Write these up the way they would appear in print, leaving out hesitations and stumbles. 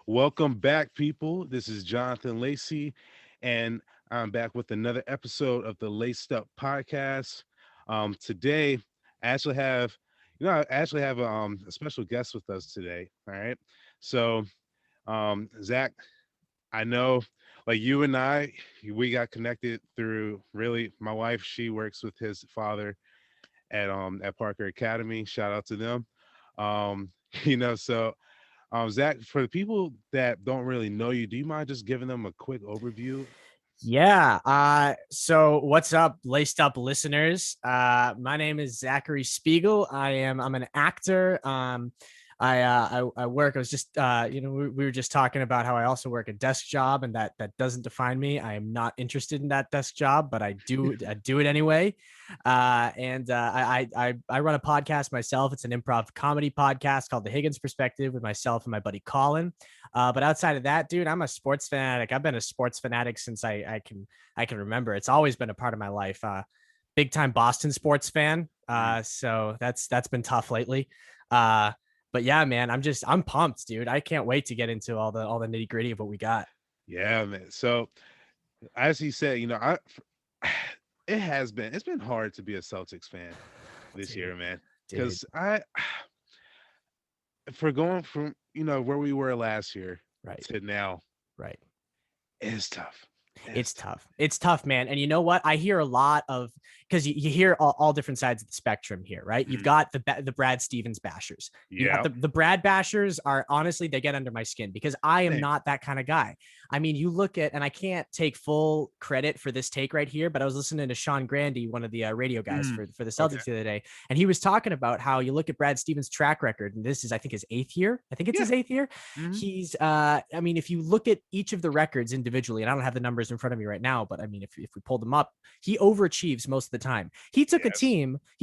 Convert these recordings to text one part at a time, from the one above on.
Welcome back, people. This is Jonathan Lacey, and I'm back with another episode of the Laced Up Podcast. Today, I actually have, a special guest with us today. All right, so Zach, I know, like you and I, we got connected through really my wife. She works with his father at Parker Academy. Shout out to them. Um, so Zach, for the people that don't really know you, do you mind just giving them a quick overview? Yeah. So what's up, laced up listeners? My name is Zachary Speigel. I'm an actor. I work. I was just we were just talking about how I also work a desk job, and that doesn't define me. I am not interested in that desk job, but I do it anyway. I run a podcast myself. It's an improv comedy podcast called The Higgins Perspective with myself and my buddy Colin. But outside of that, dude, I'm a sports fanatic. I've been a sports fanatic since I can remember. It's always been a part of my life. Big time Boston sports fan. So that's been tough lately. But yeah, man, I'm pumped, dude. I can't wait to get into all the nitty gritty of what we got. Yeah, man. So as he said, it's been hard to be a Celtics fan this Dude, year, man. dude, Because for going from where we were last year right, to now, right. it's tough. It's It's tough. tough. It's tough, man. And you know what? I hear a lot of because you hear all different sides of the spectrum here, right? You've Mhm. got the Brad Stevens bashers. You got Yeah. the Brad bashers are honestly they get under my skin because I am Same. not that kind of guy. I mean, you look at and I can't take full credit for this take right here, but I was listening to Sean Grandy, one of the radio guys Mm, for the okay. Celtics the other day, and he was talking about how you look at Brad Stevens' track record, and this is I think his eighth year. I think it's Yeah. his eighth year. Hmm. He's I mean, if you look at each of the records individually, and I don't have the numbers in front of me right now, but I mean, if we pull them up, he overachieves most of the time. Yes. He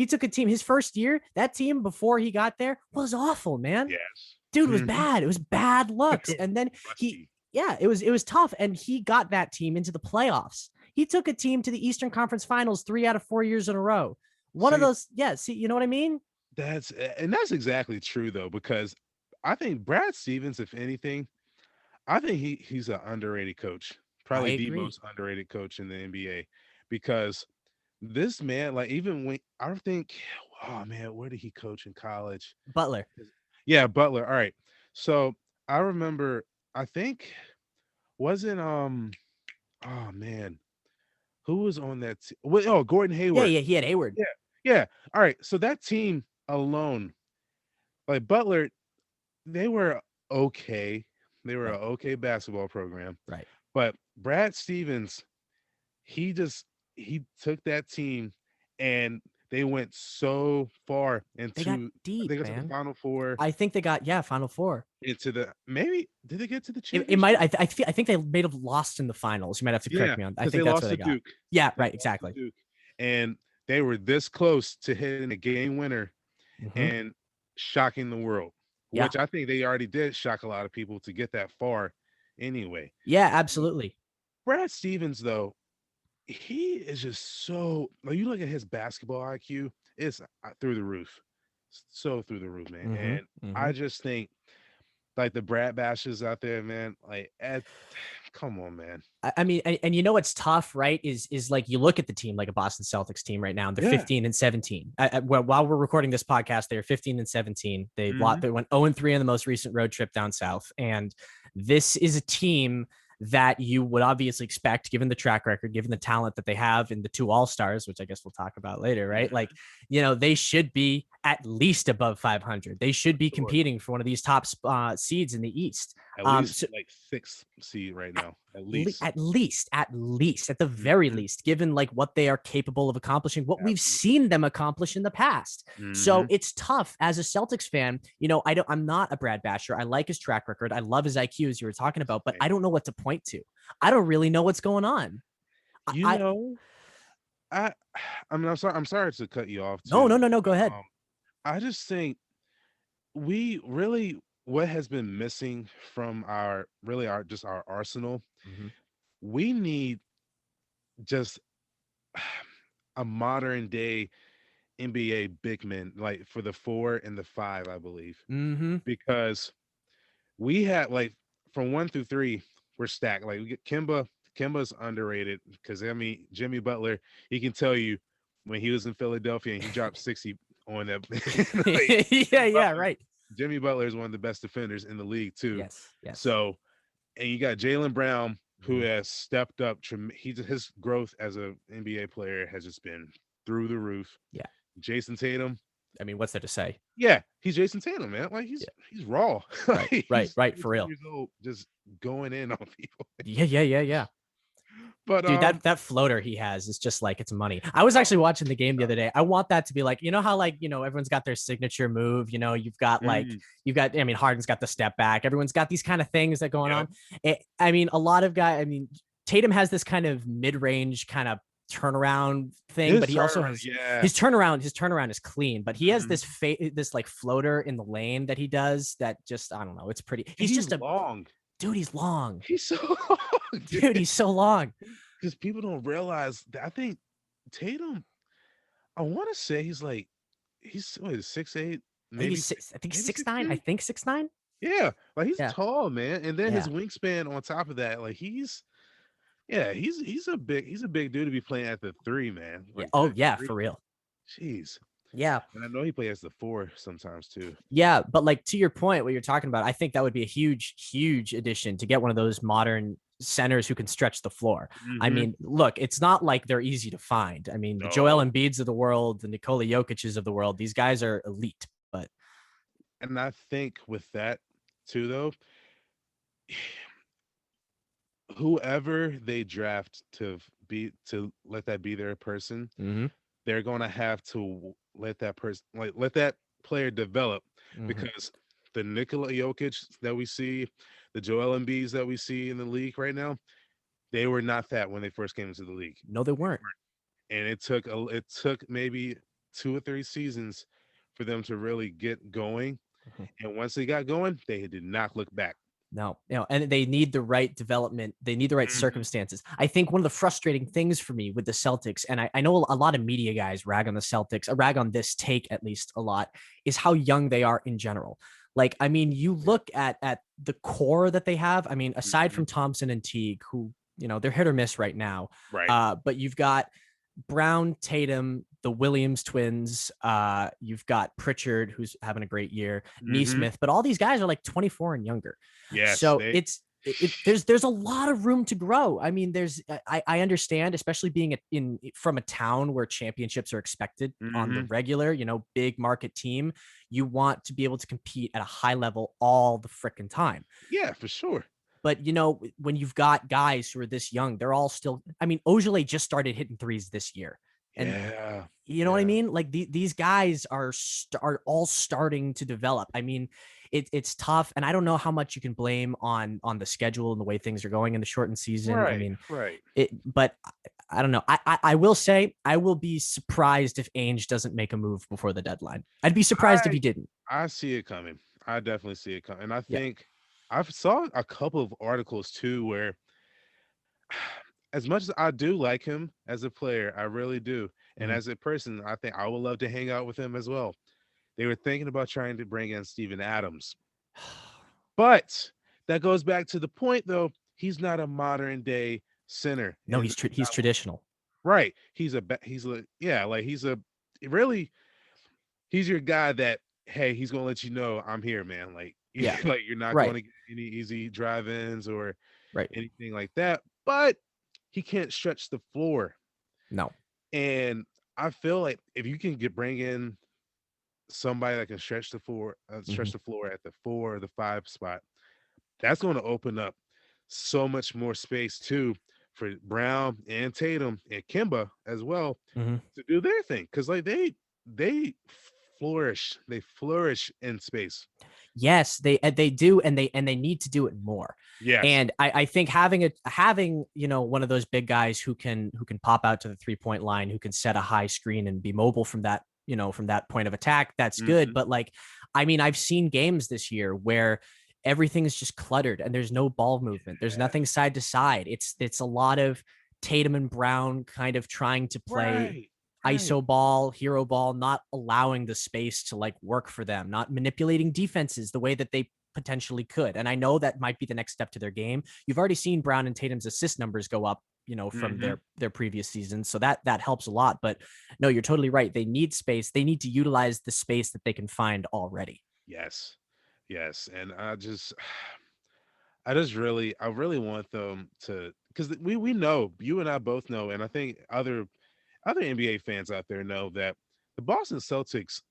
took a team his first year, that team before he got there was awful, man. Yes. Dude, was Hmm. bad. It was bad looks. And then he Rusty. yeah, it was tough. And he got that team into the playoffs. He took a team to the Eastern Conference Finals 3 out of 4 years in a row. One of See, those, yeah, see, you know what I mean? that's exactly true though, because I think Brad Stevens, if anything, I think he's an underrated coach, I probably the agree. most underrated coach in the NBA, because this man, like even when I think, oh man, where did he coach in college? Butler. Yeah, Butler. All right, so I remember, I think wasn't oh man, who was on that? Well, oh, Gordon Yeah, Hayward. yeah, he had Hayward. Yeah, yeah. All right, so that team alone, like Butler, they were okay. They were Right, an okay basketball program. right. But Brad Stevens, he just he took that team and they went so far They got into, I deep, think it's like the man. final four, I think they got Final Four. into the, maybe did they get to the It might. championship? I think they may have lost in the finals. You might have to correct Yeah, me on. I because they think that's where lost they to got. Duke. Yeah, They right. lost to Exactly. Duke. And they were this close to hitting a game winner Hmm. and shocking the world, Yeah. which I think they already did shock a lot of people to get that far anyway. Yeah. But Absolutely. Brad Stevens, though, he is just so, like, you look at his basketball IQ, it's through the roof. So through the roof, man. Hmm. And Hmm. I just think like the Brad Bashes out there, man, like come on, man. I mean, and you know what's tough, right? Is like you look at the team like a Boston Celtics team right now, and they're Yeah. 15 and 17. While we're recording this podcast, they're 15 and 17. Hmm. They went 0 and 3 on the most recent road trip down south, and this is a team that you would obviously expect, given the track record, given the talent that they have in the two All Stars, which I guess we'll talk about later, right? Like, they should be at least above 500. They should be Sure. competing for one of these top seeds in the East. At least So like sixth seed right now. At least. at the very Hmm. least, given like what they are capable of accomplishing, what we've Absolutely. seen them accomplish in the past. So Hmm. it's tough as a Celtics fan. I'm not a Brad Basher. I like his track record. I love his IQ, as you were talking about, but I don't know what to point to. I don't really know what's going on. You I know, I I mean, I'm sorry to cut you off No, no, too, no, no. Go but ahead. I just think we really, what has been missing from our, really our, just our arsenal, Mm-hmm. we need just a modern day NBA big men, like for the 4 and the 5, I believe, Mm-hmm. because we had like from 1 through 3, we're stacked. Like we get Kimba. Kimba's underrated because I mean Jimmy Butler. He can tell you when he was in Philadelphia and he dropped 60 on that. Like, Yeah, Jimmy yeah, Butler, right. Jimmy Butler is one of the best defenders in the league too. Yes, yes. So, and you got Jalen Brown who Mhm. has stepped up. His growth as an NBA player has just been through the roof. Yeah. Jason Tatum. I mean, what's there to say? Yeah, he's Jason Tatum, man. Like Yeah. he's raw. Right, Like, right, he's right. For 22 real. years old, just going in on people. Yeah, yeah, yeah, yeah. But Dude, that floater he has is just like it's money. I was actually watching the game the other day. I want that to be like, you know how like, everyone's got their signature move, you've got mm, I mean, Harden's got the step back. Everyone's got these kind of things that going yep. on. I mean, a lot of guys, I mean, Tatum has this kind of mid-range kind of turnaround thing, His but he also turnaround, has yeah. his turnaround is clean, but he has Mhm. this like floater in the lane that he does that just, I don't know, it's pretty. And He's he's just long. dude, he's long. He's so long, Dude, he's so long. because people don't realize that I think Tatum, I want to say he's what is 6'8", I think maybe he's six, I think he's maybe 6'9". I 6'9". think 6'9". Yeah, like he's Yeah. tall, man. And then his Yeah. wingspan on top of that, like he's a big dude to be playing at the 3, man. Yeah. Like Oh, that yeah, 3, for real. jeez. Yeah. And I know he plays as the 4 sometimes too. Yeah. But like to your point, what you're talking about, I think that would be a huge, huge addition to get one of those modern centers who can stretch the floor. I Hmm. mean, look, it's not like they're easy to find. I mean, the Joel No, Embiids of the world, the Nikola Jokic's of the world, these guys are elite. But and I think with that too, though, whoever they draft to let that be their person, mm-hmm, they're gonna have to let that person let that player develop mm-hmm. because the Nikola Jokic that we see, the Joel Embiids that we see in the league right now, they were not that when they first came into the league, No, they weren't. and it took maybe 2 or 3 seasons for them to really get going. Mhm. And once they got going, they did not look back. No, and they need the right development. They need the right Mhm. circumstances. I think one of the frustrating things for me with the Celtics, and I know a lot of media guys rag on the Celtics, rag on this take at least a lot, is how young they are in general. Like, I mean, you look at the core that they have. I mean, aside Mhm. from Thompson and Teague, who they're hit or miss right now, Right. but you've got Brown, Tatum, the Williams twins. You've got Pritchard, who's having a great year, Hmm. Neesmith, but all these guys are like 24 and younger. Yes, So they. there's a lot of room to grow. I mean, I understand, especially being in from a town where championships are expected on the Hmm. regular, big market team. You want to be able to compete at a high level all the freaking time. Yeah, for sure. But when you've got guys who are this young, they're all still. I mean, Ojale just started hitting threes this year, and Yeah, you know what I yeah. mean? Like these guys are all starting to develop. I mean, it's tough, and I don't know how much you can blame on the schedule and the way things are going in the shortened season. I Right, mean, right. but I don't know. I will say I will be surprised if Ainge doesn't make a move before the deadline. I'd be surprised if I he didn't. I see it coming. I definitely see it coming. And I Yeah. think I've saw a couple of articles too where as much as I do like him as a player, I really do. And Mhm. as a person, I think I would love to hang out with him as well. They were thinking about trying to bring in Steven Adams. But that goes back to the point though, he's not a modern day center. No, And he's traditional. right. Yeah, like really he's your guy that hey, he's gonna let you know I'm here, man. Like Yeah. like you're not going Right. to get any easy drive-ins or Right. anything like that. But he can't stretch the floor. No. And I feel like if you can bring in somebody that can Mhm. stretch the floor at the 4 or the 5 spot, that's going to open up so much more space too for Brown and Tatum and Kimba as well Mhm. to do their thing because like they flourish in space. Yes, they do, and they need to do it more. Yes. And I think having one of those big guys who can pop out to the 3-point line, who can set a high screen and be mobile from that point of attack, that's good. Hmm. But like, I mean, I've seen games this year where everything's just cluttered and there's no ball movement. There's Yeah. nothing side to side. It's a lot of Tatum and Brown kind of trying to play Right. Right. ISO ball, hero ball, not allowing the space to like work for them, not manipulating defenses the way that they potentially could. And I know that might be the next step to their game. You've already seen Brown and Tatum's assist numbers go up, from Mm-hmm. their previous seasons. So that helps a lot. But no, you're totally right. They need space. They need to utilize the space that they can find already. Yes. Yes. And I really want them to, because we know, you and I both know, and I think other NBA fans out there know that the Boston Celtics,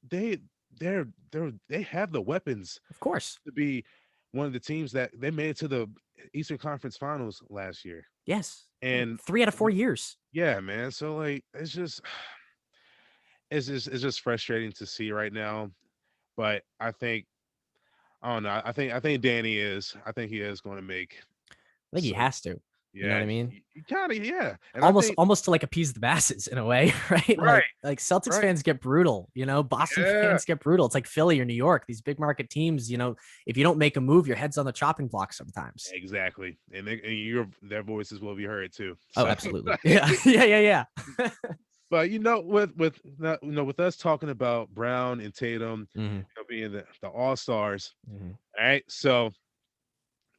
they they have the weapons Of course. to be one of the teams that they made it to the Eastern Conference Finals last year. Yes. And 3 out of 4 years. yeah, man. So like it's just frustrating to see right now. But I don't know. I think Danny is. I think he is going to make I think he some. has to. You know what Yeah, I mean? he kind of, yeah. And I Almost think almost to like appease the masses in a way, right? right, Like Celtics right. fans get brutal, Boston Yeah, fans get brutal. It's like Philly or New York, these big market teams, if you don't make a move, your head's on the chopping block sometimes. exactly. And their voices will be heard too. Oh, So, absolutely. Yeah. Yeah. but with us talking about Brown and Tatum, Mhm. being the All Stars. Mhm. All right, so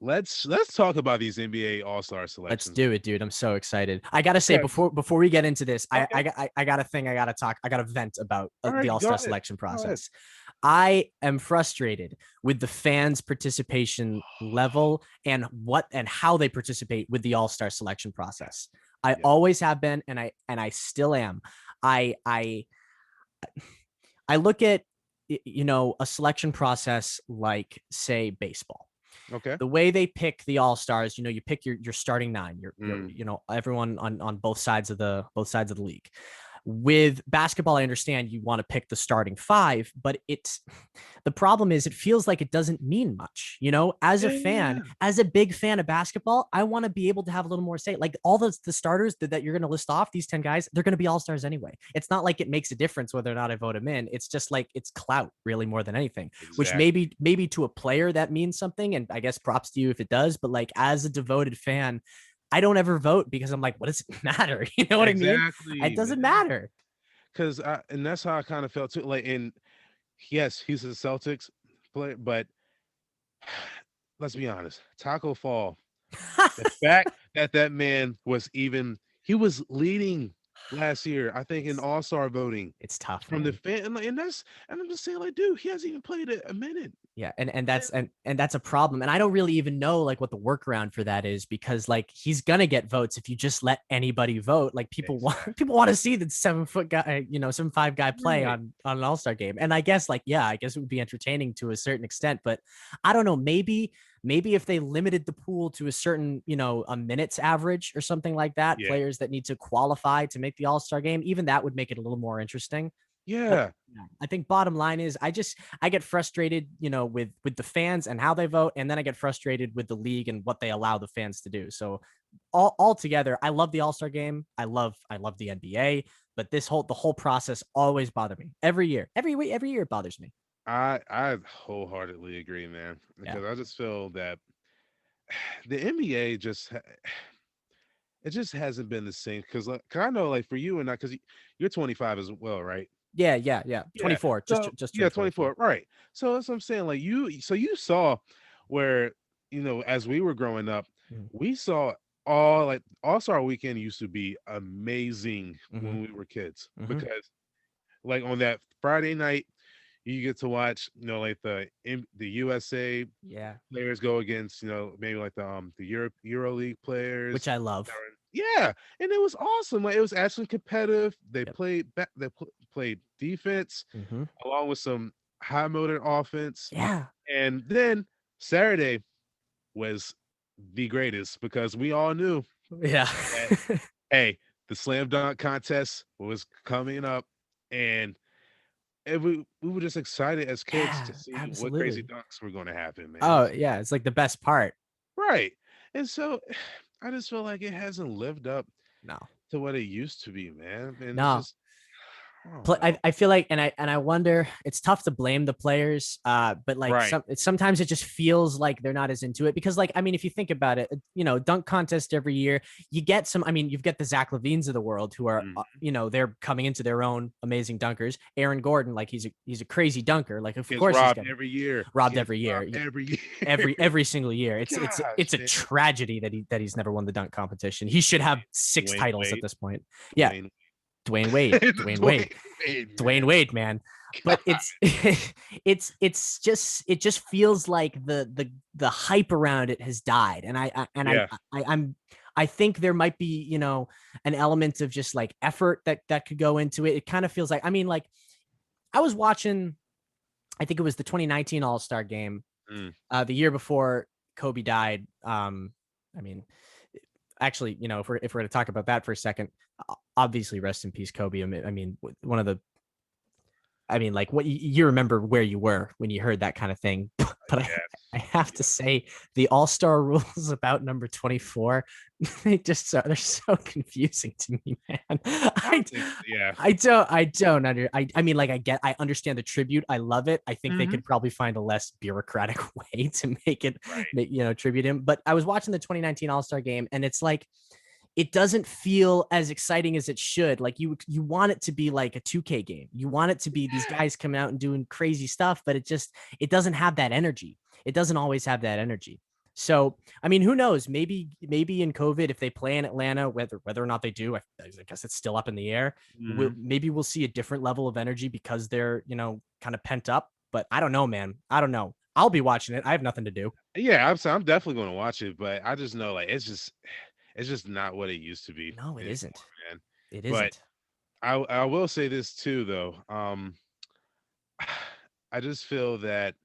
let's talk about these NBA All Star Let's selections. do it, dude. I'm so excited. I gotta say Okay, before we get into this, I okay. I got I got a thing I gotta talk. I gotta vent about All the right, All go Star ahead. selection Go ahead. process. I am frustrated with the fans' participation level and how they participate with the All Star selection process. I Yeah. always have been, and I still am. I I look at a selection process like, say, baseball. Okay. The way they pick the all stars, you pick your starting nine, your Mm. everyone on both sides of the league. With basketball, I understand you want to pick the starting five, but it's the problem is it feels like it doesn't mean much. As a fan, Yeah. as a big fan of basketball, I want to be able to have a little more say. Like all the starters that you're going to list off, these 10 guys, they're going to be all stars anyway. It's not like it makes a difference whether or not I vote them in. It's just like it's clout really more than anything, which Exactly. maybe to a player that means something. And I guess props to you if it does. But like as a devoted fan, I don't ever vote because I'm like, what does it matter? You know what I mean? It Exactly, doesn't man. matter. Because and that's how I kind of felt too. Like, and yes, he's a Celtics player, but let's be honest, Taco Fall. The fact that that man was even he was leading last year, I think, in All Star voting It's tough, from the man. fan, and I'm just saying, like, dude, he hasn't even played a minute. Yeah, and And that's and that's a problem. And I don't really even know like what the workaround for that is because like he's gonna get votes if you just let anybody vote. Like people want exactly, people want to see the 7 foot guy, 7'5" guy play right, on an all-star game. And I guess like yeah, I guess it would be entertaining to a certain extent, but I don't know, maybe if they limited the pool to a certain, a minutes average or something like that, yeah, players that need to qualify to make the all-star game, even that would make it a little more interesting. But yeah, yeah, I think bottom line is I get frustrated, with the fans and how they vote, and then I get frustrated with the league and what they allow the fans to do. So all together, I love the All-Star game. I love the NBA, but the whole process always bothered me. Every year. Every year it bothers me. I wholeheartedly agree, man, Yeah. because I just feel that the NBA it just hasn't been the same. Because like, 'cause I know, like for you and I, because you're 25 as well, right? Yeah, yeah, yeah. Yeah. 24. Just So just yeah, turned 24. 24. Right. So that's what I'm saying. Like you saw where, as we were growing up, we saw All-Star weekend used to be amazing Mm-hmm. when we were kids Mm-hmm. because like on that Friday night, you get to watch, like the USA Yeah. players go against, maybe like the Euro League Which players. I love. Yeah, and it was awesome. Like it was actually competitive. They Yep. played defense Mm-hmm. along with some high motor offense. Yeah. And then Saturday was the greatest because we all knew Yeah. that hey, the slam dunk contest was coming up, and we were just excited as kids Yeah, to see what crazy absolutely. dunks were going to happen, man. Oh, yeah, it's like the best part. Right, and so I just feel like it hasn't lived up No. to what it used to be, man. And it's No. just I don't know. I feel like, and I wonder, it's tough to blame the players, but like Right. sometimes it just feels like they're not as into it because, like, I mean, if you think about it, dunk contest every year, you get some. I mean, you've got the Zach Levines of the world who are, Mhm. they're coming into their own amazing dunkers. Aaron Gordon, like he's a crazy dunker. Like, of Gets course he's robbed getting every year. robbed Gets every year. robbed every year. Every single year. Gosh, It's a man. tragedy that he's never won the dunk competition. He should have 6 Dwayne titles at Wade. this point. Yeah, Dwayne. Dwayne Wade, Dwayne Dwayne Wade, Wade, Dwayne man. Wade, man. But God. it just feels like the hype around it has died, and Yeah. I think there might be an element of just like effort that could go into it. It kind of feels like, I mean, like, I was watching, I think it was the 2019 All Star game, Mm. the year before Kobe died. I mean, actually, if we're going to talk about that for a second, obviously, rest in peace, Kobe. I mean, one of the, I mean, like, what you remember where you were when you heard that kind of thing. But I Yes. have to Yes. say, the All Star rules about number 24, they're so confusing to me, man. I think, yeah. I mean, like, I understand the tribute. I love it. I think they Hmm. could probably find a less bureaucratic way to Right. tribute him. But I was watching the 2019 All Star game, and it's like, it doesn't feel as exciting as it should. Like, you want it to be like a 2K game. You want it to be these Yeah. guys coming out and doing crazy stuff, but it doesn't have that energy. It doesn't always have that energy. So, I mean, who knows? Maybe in COVID, if they play in Atlanta, whether or not they do, I guess it's still up in the air. Hmm. Maybe we'll see a different level of energy because they're kind of pent up. But I don't know, man. I don't know. I'll be watching it. I have nothing to do. Yeah, I'm definitely going to watch it, but I just know, like, it's just not what it used to be No, it anymore, isn't. man. It But isn't. I will say this too, though. I just feel that,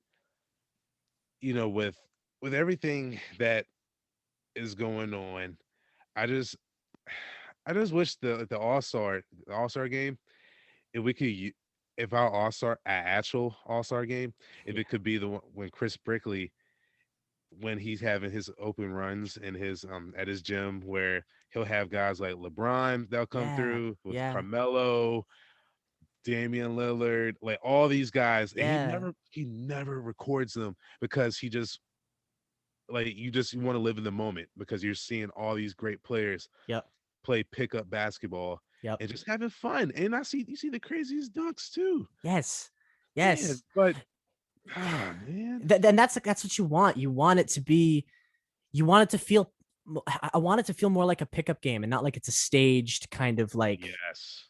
with everything that is going on, I just I just wish the All Star game, if we could if our actual All-Star game, if Yeah. it could be the one when Chris Brickley, when he's having his open runs in his at his gym, where he'll have guys like LeBron that'll come Yeah. through with Yeah. Carmelo, Damian Lillard, like all these guys, and Yeah. he never records them because he just, like, you just want to live in the moment because you're seeing all these great players Yep. play pickup basketball Yep. and just having fun. And you see the craziest dunks too, Yes. man. Yes. But man, Then that's what you want. You want it to be. You want it to feel. I want it to feel more like a pickup game and not like it's a staged kind of like yes,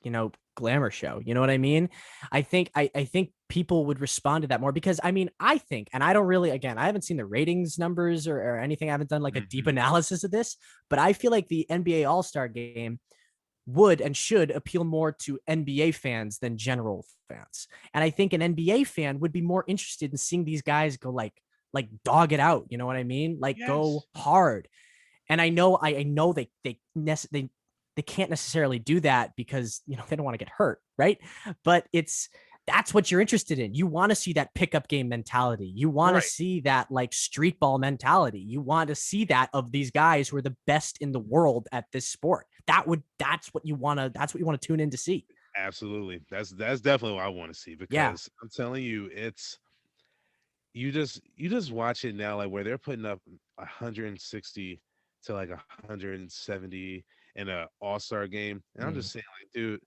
glamour show. You know what I mean? I think people would respond to that more because, I mean, I think, and I don't really, again, I haven't seen the ratings numbers or anything. I haven't done like a deep hmm, analysis of this, but I feel like the NBA All-Star game would and should appeal more to NBA fans than general fans. And I think an NBA fan would be more interested in seeing these guys go like dog it out. You know what I mean? Like, go yes, hard. And I know they can't necessarily do that because they don't want to get hurt, right? But that's what you're interested in. You want to see that pickup game mentality. You want to right, see that like street ball mentality. You want to see that of these guys who are the best in the world at this sport. That's what you want to tune in to see. absolutely. That's definitely what I want to see Yeah. because I'm telling you, it's you just watch it now, like where they're putting up 160 to like 170 in a all-star game. And I'm Mm. just saying, like, dude,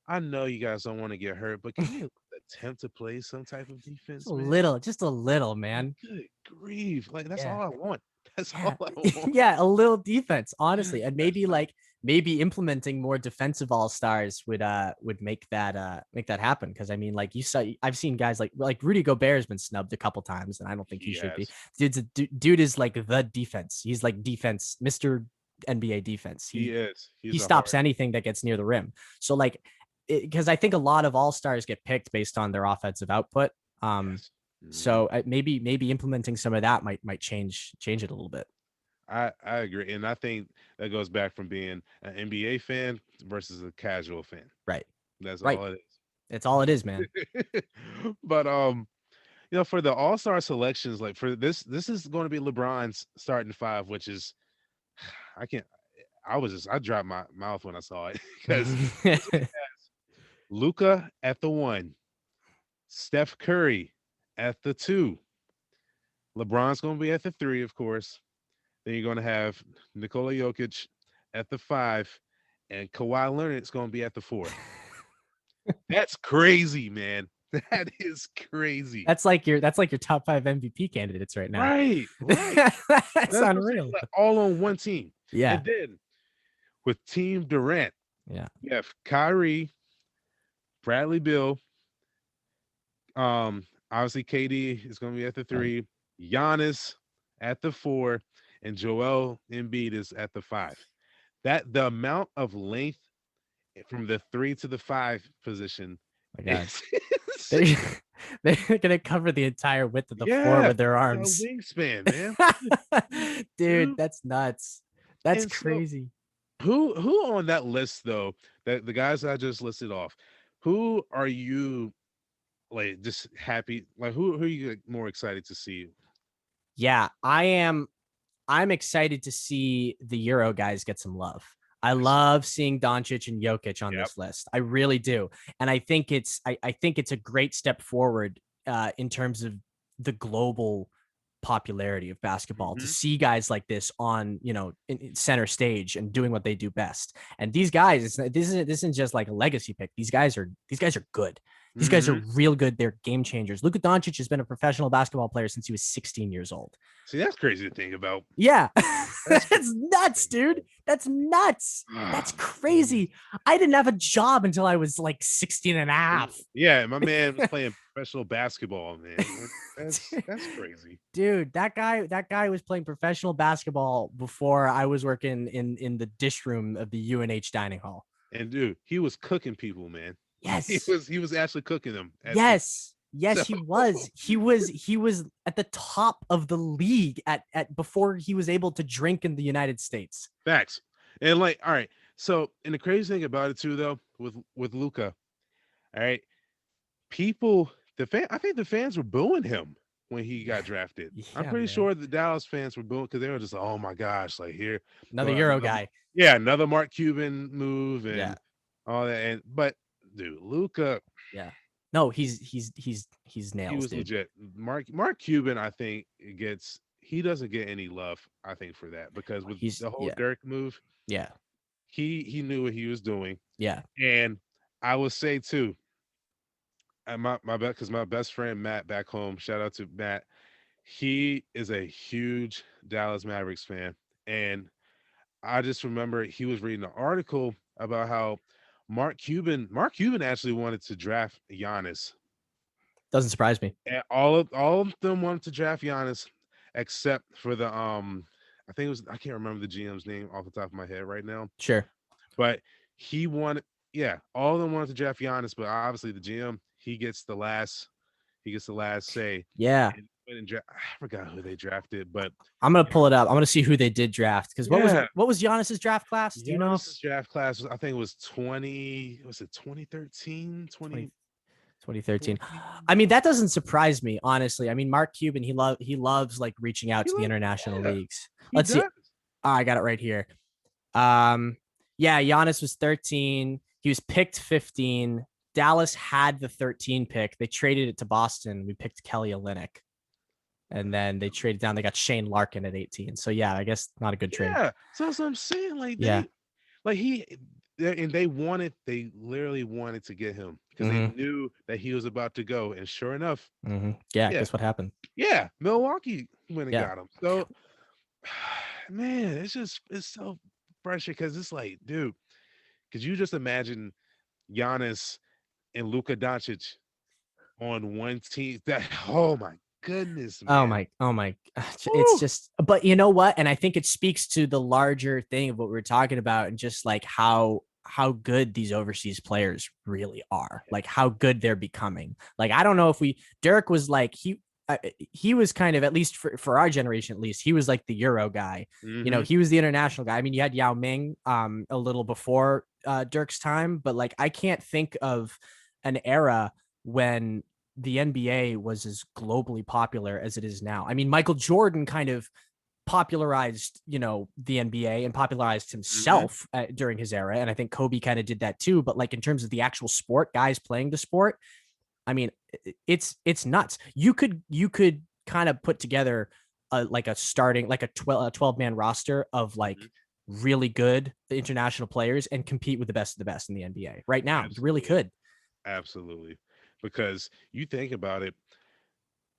I know you guys don't want to get hurt, but can you attempt to play some type of defense, man? Just a little, man. Good grief. Like, that's Yeah. all I want. That's Yeah. all I want. Yeah, a little defense, honestly. And That's maybe implementing more defensive all-stars would make that happen. Because I mean, like, you saw, I've seen guys like Rudy Gobert has been snubbed a couple times, and I don't think he he should be. has. Dude is like the defense. He's like defense, Mr. NBA defense. He is. He He's a stops hard. anything that gets near the rim. So, like, because I think a lot of all-stars get picked based on their offensive output. Um, Yes. Mhm. so maybe implementing some of that might change it a little bit. I agree. And I think that goes back from being an NBA fan versus a casual fan. Right. That's Right. all it It's all it is, man. is. But for the all-star selections, like for this is going to be LeBron's starting five, which is I can't I dropped my mouth when I saw it because Luca at the 1, Steph Curry at the 2, LeBron's going to be at the 3, of course. Then you're going to have Nikola Jokic at the 5, and Kawhi Leonard's going to be at the 4. That's crazy, man. That is crazy. That's like your top 5 MVP candidates right now. Right, right. That's That's what I'm saying, unreal. like, all on one team. Yeah. And then with Team Durant, Yeah. you have Kyrie, Bradley Bill, obviously KD is going to be at the Right. 3, Giannis at the 4, and Joel Embiid is at the 5. That the amount of length from the 3 to the 5 position My God. is They, they're gonna cover the entire width of the floor yeah, with their a arms. wingspan, man. Dude, Dude, that's nuts. That's and so crazy. who on that list though, that the guys I just listed off, who are you like just happy? Like who are you like, more excited to see? Yeah, I am. I'm excited to see the Euro guys get some love. I love seeing Doncic and Jokic on Yep. this list. I really do. And I think I think it's a great step forward in terms of the global popularity of basketball to Hmm. see guys like this on, in center stage and doing what they do best. And these guys, this isn't just like a legacy pick. These guys are good. These guys are Hmm. real good. They're game changers. Luka Doncic has been a professional basketball player since he was 16 years old. See, that's crazy to think about. Yeah. That's crazy That's to nuts, think dude. That's nuts. about. That's Man. crazy. I didn't have a job until I was like 16 and a half. Yeah, my man was playing professional basketball, man. That's crazy. Dude, that guy was playing professional basketball before I was working in the dish room of the UNH dining hall. And dude, he was cooking people, man. He Yes. was he was actually cooking them at 6. Yes. Yes, So he was. He was at the top of the league at before he was able to drink in the United States. facts. And like, all right. So and the crazy thing about it too, though, with Luca, all right, people, I think the fans were booing him when he got drafted. I'm Yeah, pretty man. sure the Dallas fans were booing because they were just like, oh my gosh, like here, Another go Euro another, guy. yeah, another Mark Cuban move Yeah. and all that. And but dude, Luca, Yeah. No, he's he nails, was dude. legit. Mark Cuban, I think he doesn't get any love, I think, for that because with He's the whole yeah. Dirk move, Yeah. he knew what he was doing. Yeah. And I would say too, my because my best friend Matt back home, shout out to Matt. He is a huge Dallas Mavericks fan, and I just remember he was reading an article about how Mark Cuban actually wanted to draft Giannis. Doesn't surprise me. And all of them wanted to draft Giannis, except for the I think it was, I can't remember the GM's name off the top of my head right now, Sure. but he wanted, yeah, all of them wanted to draft Giannis, but obviously the GM, he gets the last say. Yeah. I forgot who they drafted, but I'm gonna pull it up. I'm gonna see who they did draft. Because what was yeah, what was Giannis's draft class? Do you know? Giannis's draft class was, I think it was 2013, 20, 2014. 2013. I mean, that doesn't surprise me, honestly. I mean, Mark Cuban, he loves like reaching out He to the loves, international yeah, leagues. he Let's see. does. I got it right here. Yeah, Giannis was 13. He was picked 15. Dallas had the 13 pick. They traded it to Boston. We picked Kelly Olynyk. And then they traded down. They got Shane Larkin at 18. So yeah, I guess not a good trade. Yeah, so that's what I'm saying. Like Yeah. they literally wanted to get him because they Mm-hmm. knew that he was about to go, and sure enough, Mm-hmm. Yeah. yeah, Guess what happened? yeah, Milwaukee went and Yeah. got him. So, man, it's so frustrating because it's like, dude, could you just imagine Giannis and Luka Doncic on one team? That oh my goodness, man. Oh my, it's Woo! just, but you know what? And I think it speaks to the larger thing of what we are talking about and just like how good these overseas players really are, like how good they're becoming. Like, I don't know if Derek was like, he was kind of, at least for our generation, at least he was like the Euro guy, Hmm. he was the international guy. I mean, you had Yao Ming, a little before, Dirk's time, but like, I can't think of an era when the NBA was as globally popular as it is now. I mean, Michael Jordan kind of popularized, the NBA and popularized Hmm. himself during his era. And I think Kobe kind of did that too. But like in terms of the actual sport, guys playing the sport, I mean, it's nuts. You could kind of put together like a starting like a 12 man roster of like Hmm. really good international players and compete with the best of the best in the NBA right now. You really Absolutely. could. Absolutely. Because you think about it,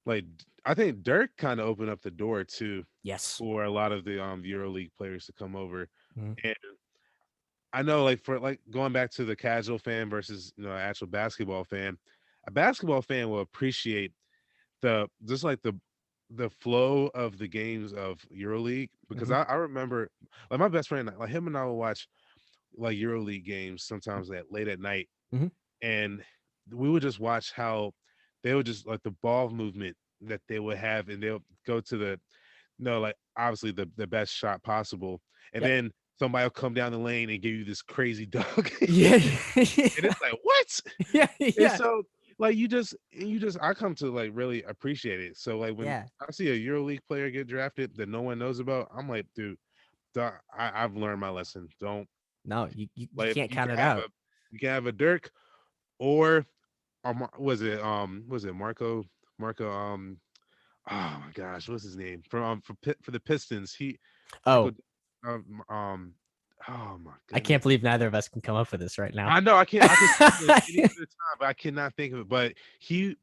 like I think Dirk kind of opened up the door too Yes. for a lot of the EuroLeague players to come over. Mhm. And I know, like, for like going back to the casual fan versus actual basketball fan, a basketball fan will appreciate the just like the flow of the games of EuroLeague, because Mhm. I remember, like, my best friend, like him and I will watch like EuroLeague games sometimes at late at night, Mhm. and we would just watch how they would just like the ball movement that they would have, and they'll go to the no, like obviously the best shot possible, and Yep. then somebody will come down the lane and give you this crazy dunk, Yeah. and it's like what? Yeah. And Yeah. so like you just I come to like really appreciate it. So like when Yeah. I see a EuroLeague player get drafted that no one knows about, I'm like, dude, I've learned my lesson. Don't No, you like can't you count can it have out. a Dirk, or was it Marco oh my gosh, what's his name for the Pistons? He Michael Oh, um um oh my I can't goodness. believe neither of us can come up with this right now. I know I can think of it any other time, but I cannot think of it. But he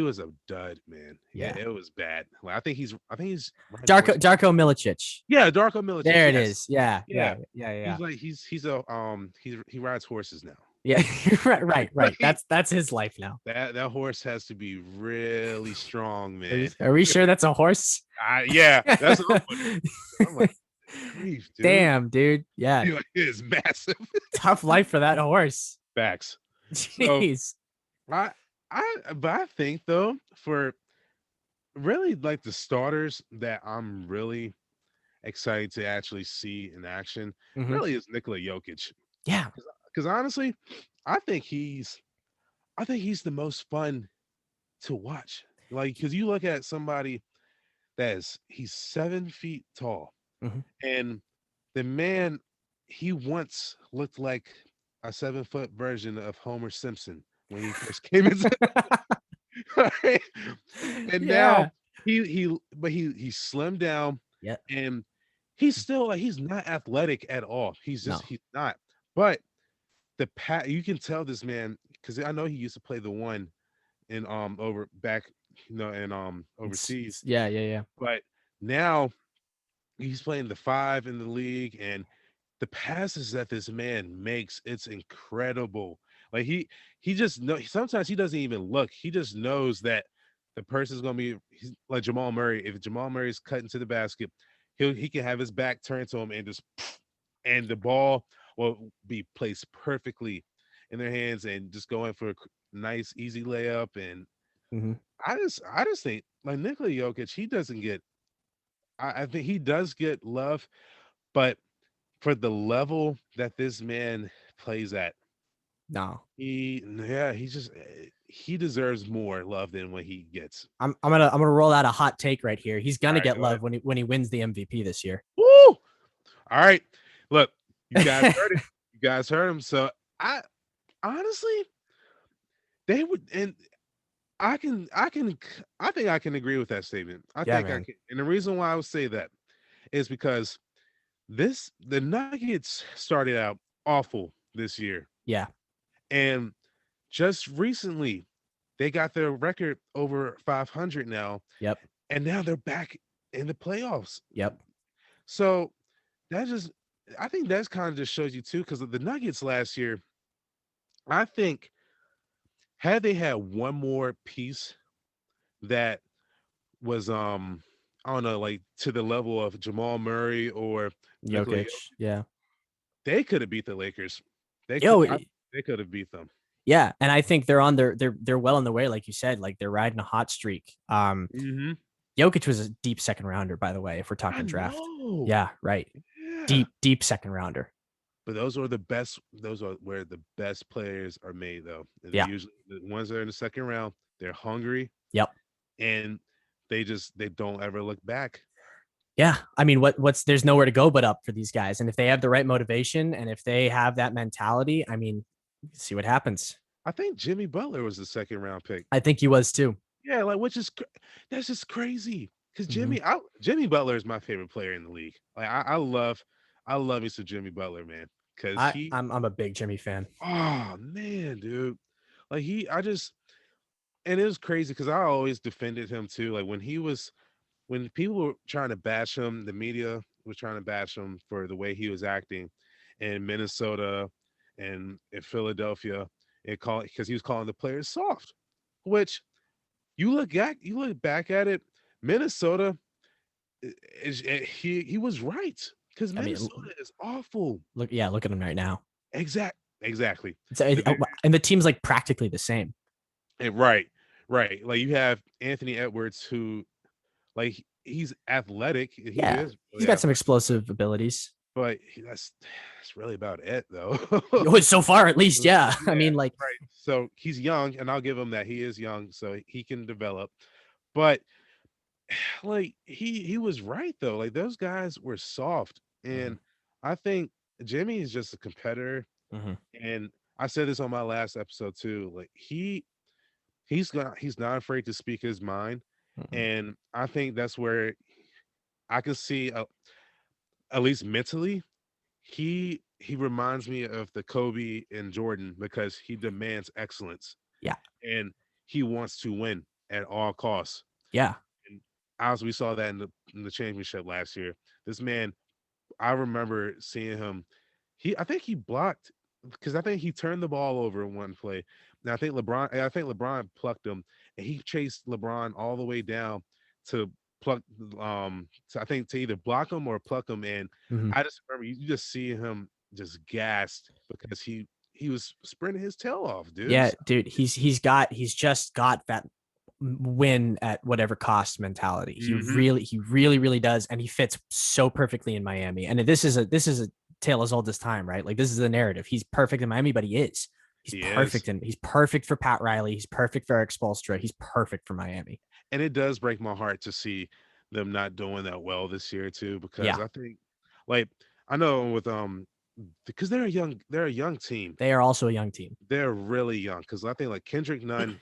was a dud, man. Yeah. It was bad. Like I think he's riding a Darko horse. Darko Milicic. Yeah, Darko Milicic. There it Yes. is. Yeah. Yeah. Yeah. Yeah. Yeah. He's like he rides horses now. Yeah. Right. Right. Like Right. That's his life now. that horse has to be really strong, Are we, man. are we sure that's a horse? Yeah, that's what I'm wondering. I'm like, grief, dude. Damn, dude. Yeah. He like is massive. Tough life for that horse. Facts. So Jeez. I but I think though, for really like the starters that I'm really excited to actually see in action, Hmm. really is Nikola Jokic. Yeah. Because honestly, I think he's I think he's the most fun to watch. Like, because you look at somebody he's 7 feet tall, Hmm. and the man, he once looked like a 7 foot version of Homer Simpson when he first came into right? And now Yeah. he slimmed down, Yeah. and he's still like he's not athletic at all. No. He's not. But you can tell this man, because I know he used to play the one in over back in overseas, Yeah. Yeah. Yeah. but now he's playing the five in the league, and the passes that this man makes, it's incredible. Like he just know sometimes he doesn't even look. He just knows that the person's gonna be like Jamal Murray. If Jamal Murray's cutting to the basket, he can have his back turned to him and just and the ball will be placed perfectly in their hands and just going for a nice easy layup. And Hmm. I just think like Nikola Jokic, he doesn't get I think he does get love, but for the level that this man plays at, No. he deserves more love than what he gets. I'm gonna roll out a hot take right here. He's All gonna right, get go ahead. love when he wins the MVP this year. Woo! All right, look, you guys heard it. You guys heard him. So I honestly, they would, and I think I can agree with that statement. I Yeah, think I man. can, and the reason why I would say that is because the Nuggets started out awful this year, Yeah. and just recently they got their record over 500 now, Yep. and now they're back in the playoffs. Yep. So that just I think that's kind of just shows you too, because the Nuggets last year, I think had they had one more piece that was I don't know, like to the level of Jamal Murray or Nikola, Jokic. Yeah. they could have beat the Lakers. Yo, They could have beat them. yeah, and I think they're on they're well on the way, like you said, like they're riding a hot streak. Hmm. Jokic was a deep second rounder, by the way, if we're I talking draft. know. Yeah, right. Yeah. Deep second rounder. But those are the best. Those are where the best players are made, though. They're Yeah. usually the ones that are in the second round. They're hungry, Yep. and they don't ever look back. Yeah. I mean, there's nowhere to go but up for these guys. And if they have the right motivation and if they have that mentality, I mean, see what happens. I think Jimmy Butler was the second round pick. I think he was too. Yeah, like that's just crazy. Because Mhm. Jimmy Butler is my favorite player in the league. Like I love me some Jimmy Butler, man. Because I'm a big Jimmy fan. oh man, dude, like I just and it was crazy because I always defended him too. Like when people were trying to bash him, the media was trying to bash him for the way he was acting in Minnesota and in Philadelphia, and call because he was calling the players soft, which you look back at it, Minnesota he was right because I mean, Minnesota is awful. look at him right now. Exactly. So, The and the team's like practically the same. right, right. Like you have Anthony Edwards who like he's athletic. He Yeah. is He's really got some athletic, explosive abilities. but that's really about it though. Oh, so far, at least. Yeah. I Yeah, mean, like, right. So he's young, and I'll give him that. He is young, so he can develop. But like he was right though. Like those guys were soft, mhm, and I think Jimmy is just a competitor. mhm, And I said this on my last episode too. Like he's not afraid to speak his mind, mhm. and I think that's where I can see at least mentally he reminds me of the Kobe and Jordan because he demands excellence Yeah. and he wants to win at all costs. Yeah. And as we saw that in the championship last year, this man, I remember seeing him. I think he blocked because I think he turned the ball over in one play. Now I think LeBron plucked him, and he chased LeBron all the way down to pluck. I think to either block him or pluck him. And Mhm. I just remember you just see him just gassed because he was sprinting his tail off, dude. Yeah, dude, he's just got that win at whatever cost mentality. Hmm. He really, really does, and he fits so perfectly in Miami. And this is a tale as old as time, right? Like this is the narrative. He's perfect in Miami, but he is. He is. He's perfect for Pat Riley. He's perfect for Eric Spoelstra. He's perfect for Miami. And it does break my heart to see them not doing that well this year too, because Yeah, I think like I know with because they're a young team. they are also a young team. They're really young because I think like Kendrick Nunn,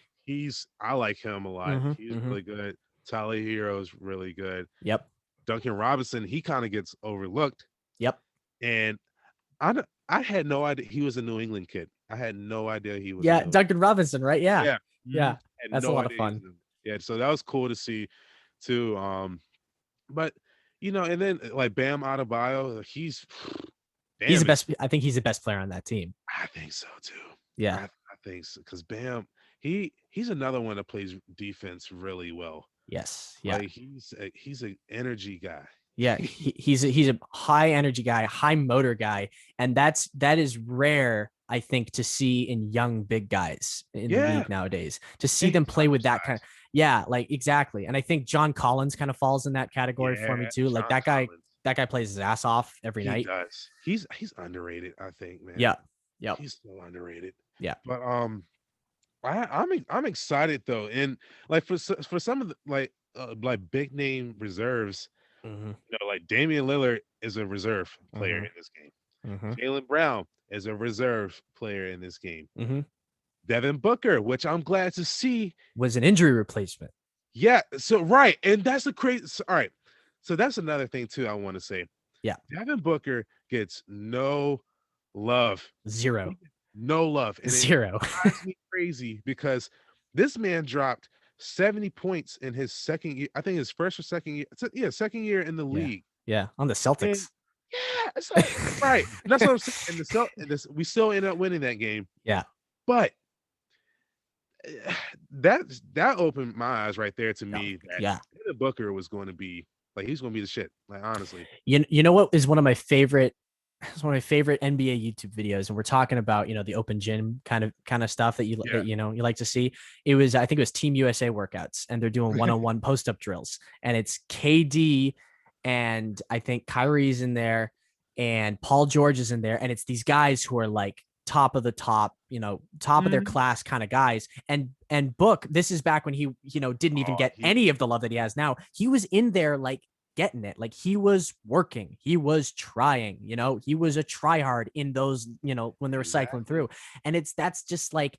I like him a lot. Mm-hmm, He's mm-hmm. really good. Tyler Hero's really good. Yep, Duncan Robinson, he kind of gets overlooked. yep. And I had no idea he was a New England kid. I had no idea he was a Yeah, New. Duncan Robinson, right? Yeah, Yeah. yeah. Had That's a no lot of idea he was fun. a New. Yeah, so that was cool to see too. But and then like Bam Adebayo, he's He's the Bam is. best. I think he's the best player on that team. I think so too. Yeah. I think so because Bam, he's another one that plays defense really well. Yes. Yeah. Like he's an energy guy. Yeah. He's a high energy guy, high motor guy, and that is rare. I think to see in young big guys in the Yeah, league nowadays, to yeah, see them he's play with that kind of undersized. yeah, like exactly. And I think John Collins kind of falls in that category for me Yeah, too. Like John Collins. that guy plays his ass off every He night. does. He's underrated. I think, man. Yeah. Yep. He's so underrated. Yeah. But I'm excited though, and like for some of the like big name reserves, Mm-hmm. like Damian Lillard is a reserve player Mm-hmm. in this game. Mm-hmm. Jalen Brown is a reserve player in this game. Mm-hmm. Devin Booker, which I'm glad to see. Was an injury replacement. Yeah, so right, and that's a crazy. All right, so that's another thing too. I want to say, Yeah. Devin Booker gets no love, Zero. no love, and it Zero. drives me crazy because this man dropped 70 points in his second year. I think his first or second year. Yeah, second year in the Yeah. league. Yeah. On the And Celtics. yeah, it's like right. And that's what I'm saying. And we still end up winning that game. Yeah. But that opened my eyes right there to me that Yeah. Devin Booker was going to be like he's going to be the shit. Like honestly. You know what is one of my favorite it's one of my favorite NBA YouTube videos, and we're talking about the open gym kind of stuff that Yeah. you like to see. It was I think it was Team USA workouts, and they're doing one-on-one post-up drills, and it's KD and I think Kyrie's in there, and Paul George is in there, and it's these guys who are like top of the top, top of their Mhm. class kind of guys. And Book, this is back when he didn't even Oh, get any of the love that he has now. He was in there like getting it. Like he was working, he was trying, he was a tryhard in those, when they were cycling Exactly. through. And that's just like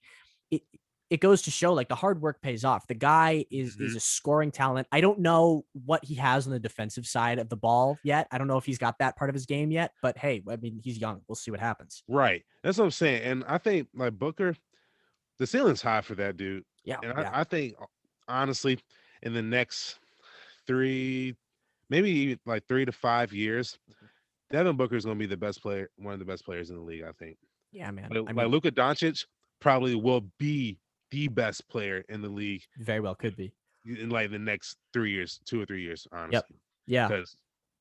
it. It goes to show like the hard work pays off. The guy is Mhm. a scoring talent. I don't know what he has on the defensive side of the ball yet. I don't know if he's got that part of his game yet, but hey, I mean, he's young. We'll see what happens. Right. That's what I'm saying. And I think like Booker, the ceiling's high for that dude. Yeah, And yeah. I think honestly, in the next three, maybe like 3 to 5 years, Devin Booker is going to be the best player, one of the best players in the league. I think. Yeah, man. Like, I like mean, Luka Doncic probably will be the best player in the league very well could be. in like the next 3 years, 2 or 3 years, Yep. honestly, Yeah. because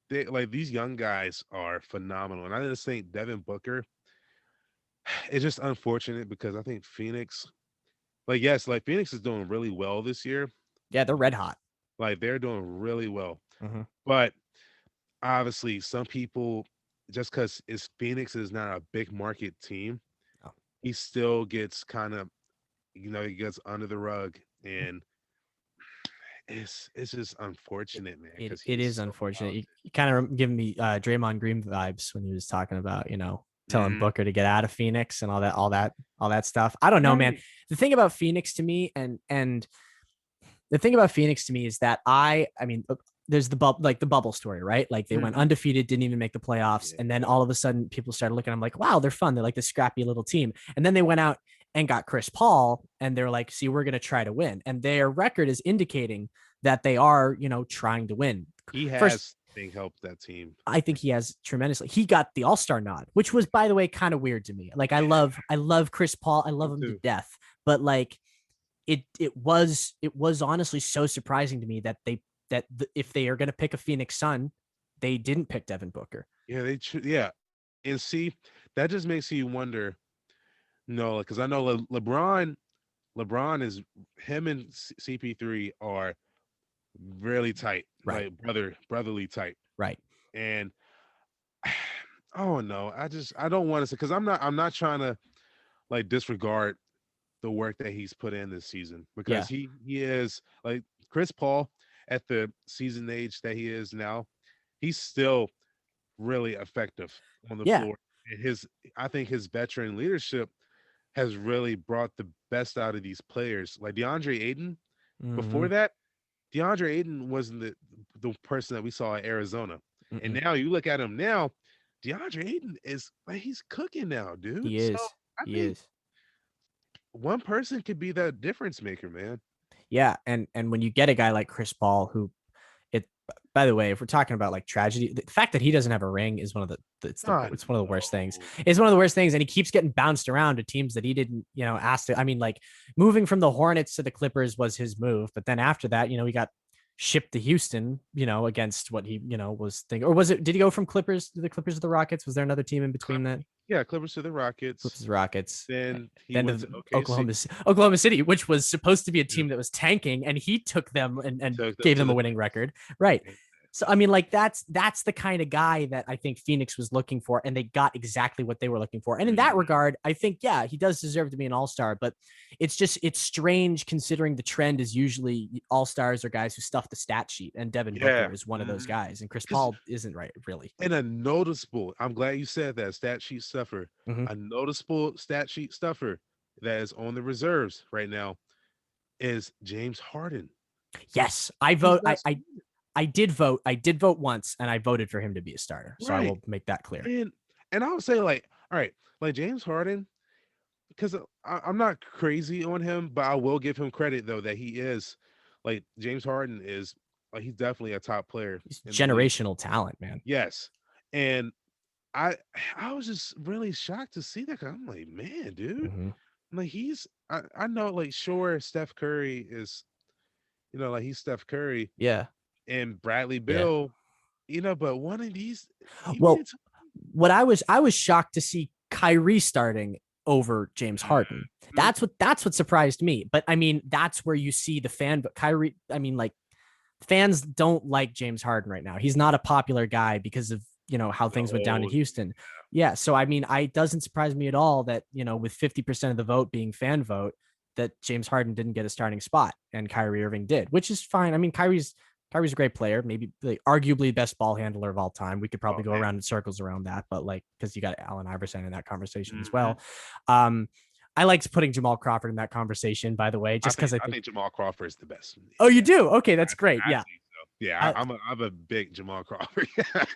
they like these young guys are phenomenal, and I just think Devin Booker. It's just unfortunate because I think Phoenix, like yes, like Phoenix is doing really well this year. Yeah, they're red hot. Like they're doing really well, Mm-hmm. but obviously some people, just because it's Phoenix is not a big market team, Oh. he still gets kind of, he gets under the rug, and it's just unfortunate, man, It because it he's is so unfortunate. talented. You kind of giving me Draymond Green vibes when he was talking about, telling Mhm. Booker to get out of Phoenix and all that stuff. I don't know, man. Right. The thing about Phoenix to me, and the thing about Phoenix to me is that I mean, there's the bubble story, right? Like they went Mhm. undefeated, didn't even make the playoffs, and then Yeah. all of a sudden people started looking. I'm like, wow, they're fun. They're like this scrappy little team, and then they went out and got Chris Paul, and they're like, see, we're gonna try to win, and their record is indicating that they are, trying to win. He First, has, I think, helped that team. I think he has tremendously. He got the All-Star nod, which was, by the way, kind of weird to me. Like I love Chris Paul. I love Me him to too. death. But like it was honestly so surprising to me that if they are going to pick a Phoenix Sun, they didn't pick Devin Booker. Yeah, yeah, and see, that just makes you wonder. No, because I know LeBron is him and CP3 are really tight, Right. like brotherly tight, Right. and oh no, I don't want to say because I'm not trying to like disregard the work that he's put in this season because Yeah. he is like Chris Paul at the season age that he is now, he's still really effective on the Yeah. floor. And I think his veteran leadership has really brought the best out of these players. Like DeAndre Ayton, Mm-hmm. before that, DeAndre Ayton wasn't the person that we saw at Arizona. And Mm-mm. now you look at him now, DeAndre Ayton is like he's cooking now, dude. He So is. I He think is. one person could be that difference maker, man. Yeah. And when you get a guy like Chris Paul, who it by the way, if we're talking about like tragedy, the fact that he doesn't have a ring is one of I it's one of the worst things. know. It's one of the worst things, and he keeps getting bounced around to teams that he didn't, ask to. I mean, like moving from the Hornets to the Clippers was his move, but then after that, he got shipped to Houston, against what he, was thinking. Or was it? Did he go from Clippers to the Clippers to the Rockets? Was there another team in between that? Yeah, Clippers to the Rockets. Clippers Rockets. Then he Then went to to OKC. Oklahoma City, which was supposed to be a Yeah, team that was tanking, and he took them and took them gave to them a the winning finals. record. Right. Yeah. So I mean, like that's the kind of guy that I think Phoenix was looking for, and they got exactly what they were looking for. And in that Mhm. regard, I think he does deserve to be an all-star. But it's strange considering the trend is usually all-stars are guys who stuff the stat sheet, and Devin Yeah. Booker is one of those guys, and Chris Because Paul isn't right really. and a noticeable, I'm glad you said that stat sheet stuffer. Mm-hmm. A noticeable stat sheet stuffer that is on the reserves right now is James Harden. Yes, I He's vote. not I did vote. I did vote once, and I voted for him to be a starter. So I right. will make that clear. And I would say like, all right, like James Harden, because I'm not crazy on him, but I will give him credit though that he is like James Harden is like he's definitely a top player He's in the league. generational talent, man. Yes. And I I was just really shocked to see that 'cause I'm like, man, dude. Mm-hmm. Like I know like sure Steph Curry is, like he's Steph Curry Yeah, and Bradley yeah. Bill, but one of these you mean Well, it's what I was shocked to see Kyrie starting over James Harden. Mhm. That's what surprised me. But I mean, that's where you see the fan. But Kyrie, I mean, like fans don't like James Harden right now. He's not a popular guy because of how The things went down in old Houston. Yeah, so I mean, it doesn't surprise me at all that with 50% of the vote being fan vote, that James Harden didn't get a starting spot and Kyrie Irving did, which is fine. I mean, Kyrie's Kyrie's a great player, maybe like, arguably best ball handler of all time. We could probably Oh go man. around in circles around that, but like because you got Allen Iverson in that conversation as Hmm. well. Um, I liked putting Jamal Crawford in that conversation, by the way, I just because think I I think. think Jamal Crawford is the best in Oh, the you NBA. do? Okay, that's great. I Yeah, think so. Yeah, I, I'm a big Jamal Crawford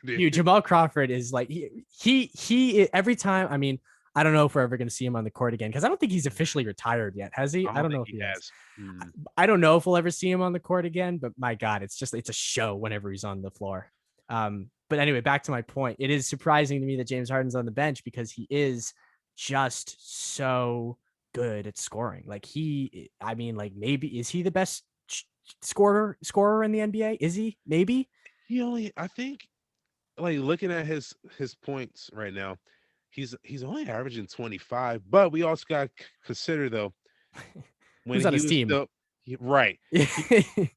dude. dude, Jamal Crawford is like he every time. I mean, I don't know if we're ever going to see him on the court again because I don't think he's officially retired yet. Has he? I I don't don't know think if he he has. has. Mm. I don't know if we'll ever see him on the court again, but my God, it's a show whenever he's on the floor. But anyway, back to my point. It is surprising to me that James Harden's on the bench because he is just so good at scoring. Like I mean, like maybe is he the best scorer in the NBA? Is he? Maybe. I think, like looking at his points right now, he's only averaging 25. But we also got to consider though when Who's on he his was team? still right. He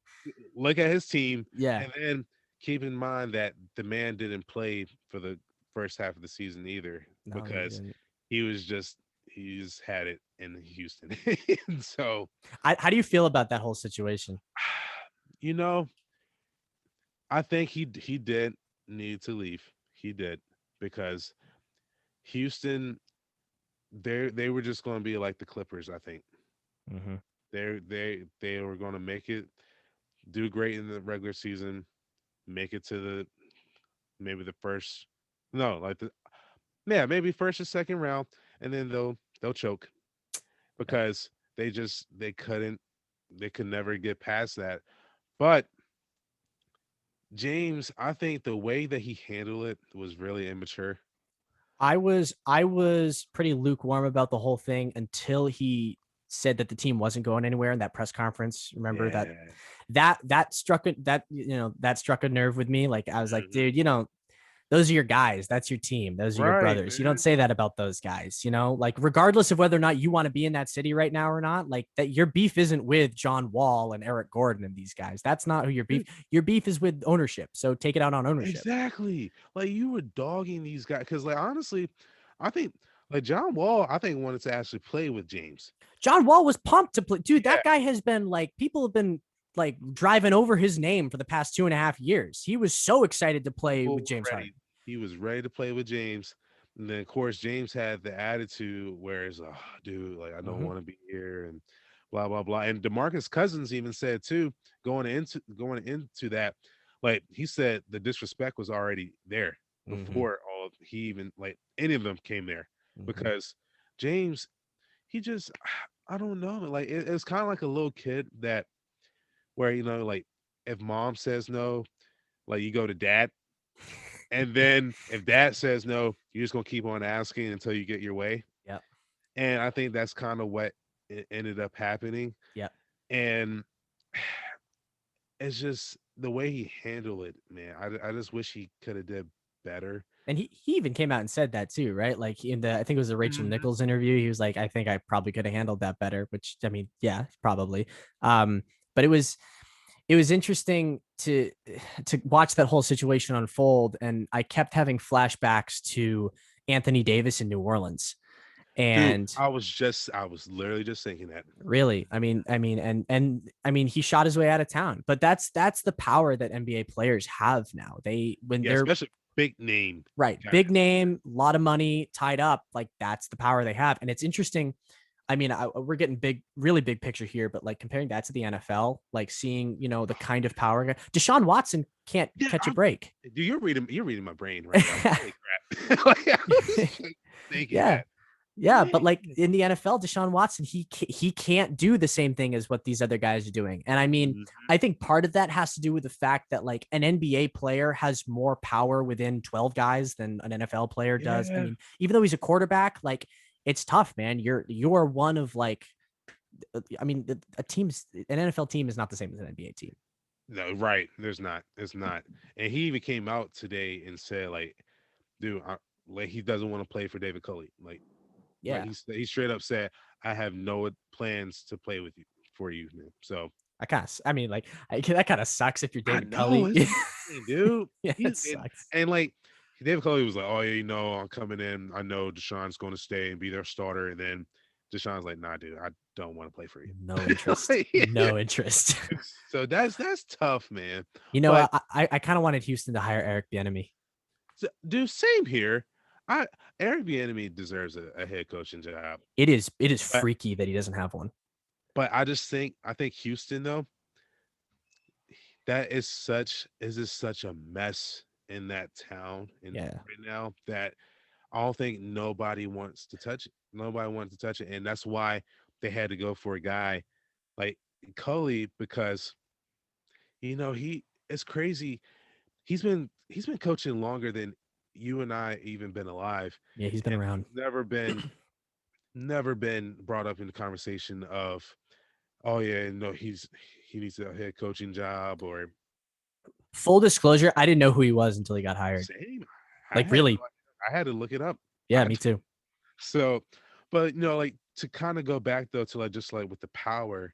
look at his team, Yeah. and then keep in mind that the man didn't play for the first half of the season either No, he because didn't. he just had it in Houston. And so, How do you feel about that whole situation? you know, I think he did need to leave. He did because Houston, they were just going to be like the Clippers. I think Mm-hmm. they were going to make it, do great in the regular season, make it to the maybe the first, no, like the yeah, maybe first or second round, and then they'll choke Yep. because they could never get past that. But James, I think the way that he handled it was really immature. I was pretty lukewarm about the whole thing until he said that the team wasn't going anywhere in that press conference. Remember that Yeah. that struck a nerve with me. Like I was like, Mhm. dude, those are your guys. That's your team. Those are your Right, brothers. You don't man. say that about those guys, like regardless of whether or not you want to be in that city right now or not, like that your beef isn't with John Wall and Eric Gordon and these guys. That's not who Dude, your beef is with ownership. So take it out on ownership. exactly. Like you were dogging these guys because, like, honestly, I think like John Wall, I think wanted to actually play with James. John Wall was pumped to play. Dude, Yeah, that guy has been like, people have been like driving over his name for the past 2.5 years. He was so excited to play people with were James Harden. ready. He was ready to play with James. And then, of course, James had the attitude where it's, oh, dude, like I don't Mm-hmm. want to be here and blah blah blah. And DeMarcus Cousins even said too, going into that, like he said, the disrespect was already there Mm-hmm. before all he even like any of them came there Mm-hmm. because James, he just, I don't know, like it's kind of like a little kid that where like if mom says no, like you go to dad, and then if dad says no, you're just gonna keep on asking until you get your way. Yep. And I think that's kind of what it ended up happening. Yep. And it's just the way he handled it, man. I just wish he could have did better. And he even came out and said that too, right? Like in I think it was the Rachel Mhm. Nichols interview, he was like, I think I probably could have handled that better, which I mean, yeah, probably. But it was interesting to watch that whole situation unfold. And I kept having flashbacks to Anthony Davis in New Orleans. Dude, And I was literally just thinking that. really, I mean, he shot his way out of town. But that's the power that NBA players have now. When Yeah, they're especially big name right, guys. big name, a lot of money tied up, like that's the power they have. And it's interesting. I mean, we're getting big, really big picture here, but like comparing that to the NFL, like seeing, the kind of power Deshaun Watson can't Yeah, catch a break. dude, you're reading my brain right now. Holy crap! Like, I was just thinking Yeah. that. Yeah, Man. but like in the NFL, Deshaun Watson, he can't do the same thing as what these other guys are doing. And I mean, Mhm. I think part of that has to do with the fact that like an NBA player has more power within 12 guys than an NFL player does. I Yeah. mean, even though he's a quarterback, like it's tough, man. You're one of like, I mean, an NFL team is not the same as an NBA team. No, right. There's not. It's not. And he even came out today and said, like, dude, like he doesn't want to play for David Culley. Like Yeah, he straight up said, I have no plans to play with you for you, man. So I mean, like that kind of sucks if you're I David know Culley. it's insane, dude. Yeah, He's it and, sucks. and like David Culley was like, oh yeah, I'm coming in. I know Deshaun's going to stay and be their starter, and then Deshaun's like, nah, dude, I don't want to play for you. No interest. No interest. So that's tough, man. You know, But I kind of wanted Houston to hire Eric Bieniemy. dude, same here. I Eric Bieniemy deserves a head coaching job, It is but freaky that he doesn't have one. I think Houston though, that is just such a mess in that town and Yeah. right now that I don't think nobody wants to touch it. Nobody wants to touch it, and that's why they had to go for a guy like Cully because he it's crazy. He's been coaching longer than you and I even been alive, Yeah, he's been and around. never been brought up in the conversation of, oh yeah, no, he needs a head coaching job or Full disclosure, I didn't know who he was until he got hired. same. I Like had really. I had to look it up. Yeah, me too. So, but like to kind of go back though to like just like with the power,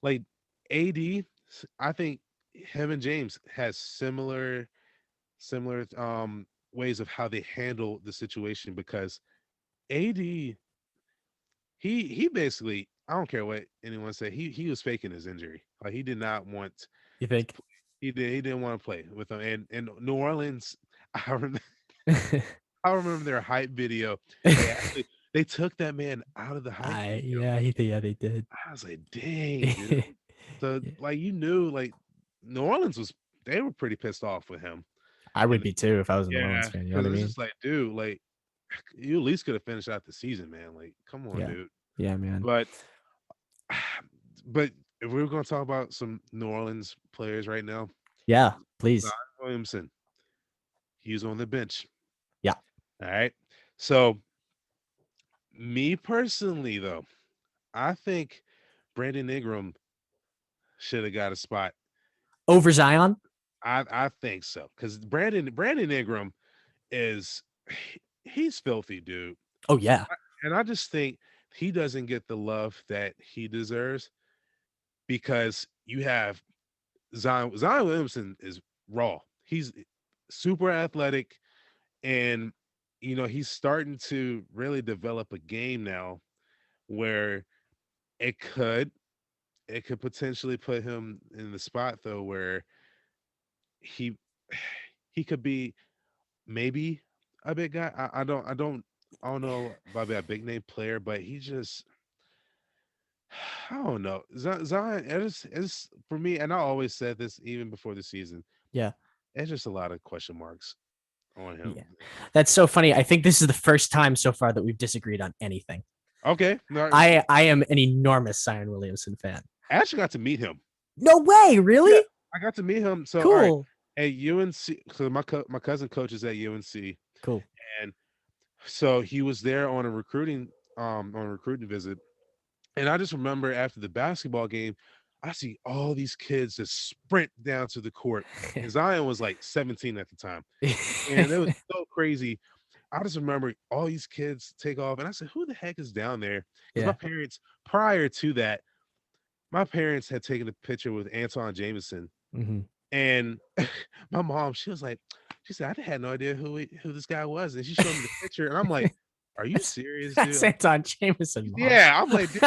like AD, I think him and James has similar ways of how they handle the situation because AD he basically I don't care what anyone say he was faking his injury. Like he did not want You to think? he didn't want to play with them. And New Orleans, I remember I remember their hype video. They took that man out of the hype video. Yeah, they did. I was like, dang, dude. So like you knew like New Orleans was they were pretty pissed off with him. I would And be too if I was a New Orleans yeah, fan. You know what because I it's mean? just like, dude, like you at least could have finished out the season, man. Like, come on, Yeah. dude. Yeah, man. But but if we were gonna talk about some New Orleans players right now, Yeah, Zion please. Williamson, he's on the bench. Yeah. All right. So me personally, though, I think Brandon Ingram should have got a spot. Over Zion? I think so because Brandon Ingram is he's filthy, dude. Oh yeah. And I just think he doesn't get the love that he deserves because you have Zion Williamson is raw. He's super athletic, and he's starting to really develop a game now where it could it could potentially put him in the spot though where he he could be maybe a big guy. I don't know about a big name player, but he just I don't know. Zion it's for me, and I always said this even before the season. Yeah. It's just a lot of question marks on him. Yeah. That's so funny. I think this is the first time so far that we've disagreed on anything. Okay, no, I am an enormous Zion Williamson fan. I actually got to meet him. No way, Yeah, really? I got to meet him. So all right, Cool. at UNC, so my cousin coaches at UNC, Cool. and so he was there on a recruiting visit. And I just remember after the basketball game, I see all these kids just sprint down to the court. And Zion was like 17 at the time. And it was so crazy. I just remember all these kids take off. And I said, who the heck is down there? Because my Yeah. parents, prior to that, my parents had taken a picture with Anton Jameson. Mm-hmm. And my mom, she said, I had no idea who this guy was. And she showed me the picture. And I'm like, are you serious, dude? That's Anton Jameson. Mom. Yeah, I'm like, dude,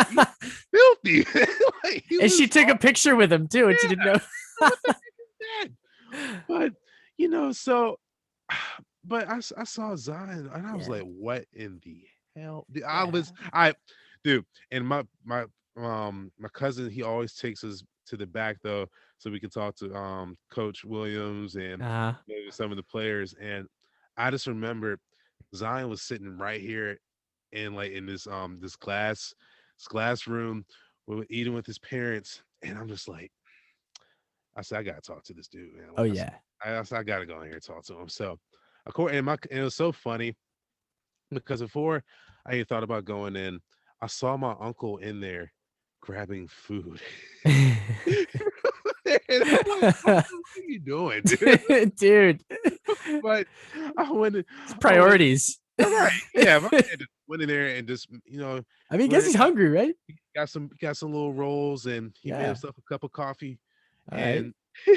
you filthy. Like, And she took a picture with him too, and she didn't yeah, know. what the heck is that? But so, but I saw Zion and I was Yeah. like, what in the hell? Yeah. Dude, and my cousin, he always takes us to the back though, so we can talk to Coach Williams and maybe some of the players. And I just remember Zion was sitting right here in this classroom eating with his parents, and I'm just like, I said I gotta talk to this dude, man. Oh Like, yeah. I said I gotta go in here and talk to him. So, of course, and it was so funny because before I even thought about going in, I saw my uncle in there grabbing food. And I'm like, what are you doing, dude? Dude. But I went, It's I went, priorities. right, yeah. My man just went in there and just, I mean, I guess went he's hungry, right? got some little rolls, and he made Yeah. himself a cup of coffee, All right. and All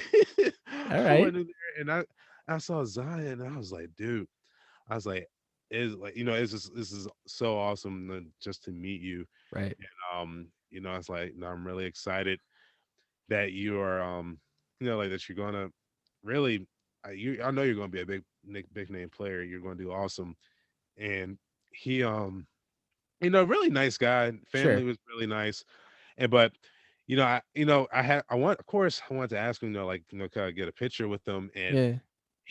I right. went in there and I saw Zion, and I was like, dude, I was like, is like, it's just, this is so awesome just to meet you. Right. It's like, no, I'm really excited that you are, like that you're gonna really, I know you're gonna be a big name player. You're gonna do awesome. And he, really nice guy. Family Sure. was really nice. And but, I want, of course, I wanted to ask him, like, kind of get a picture with them. And Yeah.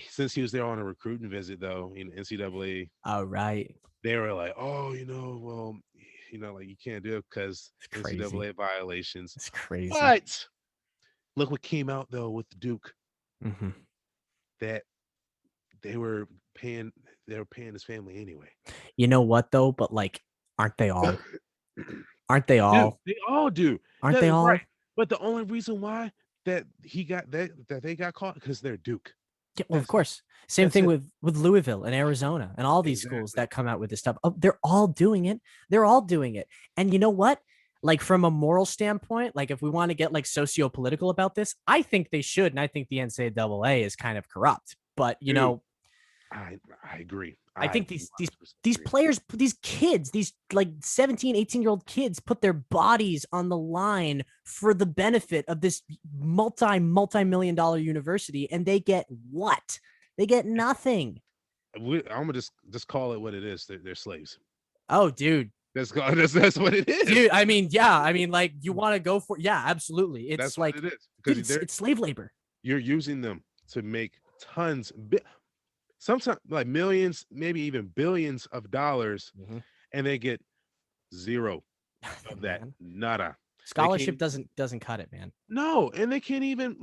since he was there on a recruiting visit, though, NCAA, Oh, right. they were like, oh, well, like you can't do it because It's crazy. NCAA violations. It's crazy. But look what came out though with Duke, Hmm. that they were paying they were paying his family anyway. You know what though? But like, aren't they all? Aren't they Dude, all? they all do. Aren't they That's right. all? But the only reason why that he got that they got caught because they're Duke. Yeah, well, of That's it. course. Same That's thing it. with Louisville and Arizona and all these schools Exactly. that come out with this stuff. Oh, they're all doing it. They're all doing it. And you know what? Like from a moral standpoint, like if we want to get like socio-political about this, I think they should, and I think the NCAA is kind of corrupt. But Dude, I agree. I I think these 100% these agree. players, these kids, these like 17, 18-year-old kids put their bodies on the line for the benefit of this multi-million dollar university, and they get what? They get nothing. I'm gonna just call it what it is. They're slaves. Oh, dude. That's what it is. Dude, I mean, yeah, I mean, like you want to go for, yeah, absolutely. That's It's what like, it is dude, because it's slave labor. you're using them to make tons, sometimes like millions, maybe even billions of dollars, Mhm. and they get zero of Nothing, that. man. Nada. They can't Scholarship doesn't cut it, man. no, and they can't even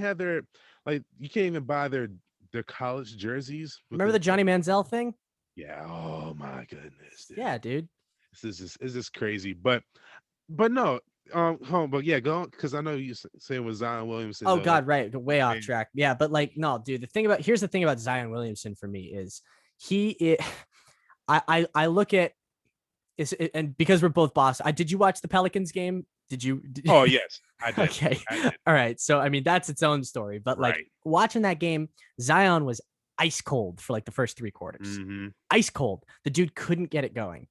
have their, like, you can't even buy their college jerseys with Remember the the Johnny Manziel thing? yeah. Oh my goodness, dude. Yeah, dude. This is crazy. But no, but yeah, go because I know you saying with Zion Williamson Oh though, like, God, right. Way off man, track. Yeah, but like, no, dude. Here's the thing about Zion Williamson for me is he. It, I look at is and because we're both Boston. Did you watch the Pelicans game? oh yes, I did. Okay. I did. All right. So I mean, that's its own story. But like Right. watching that game, Zion was ice cold for like the first three quarters. Mm-hmm. Ice cold. The dude couldn't get it going.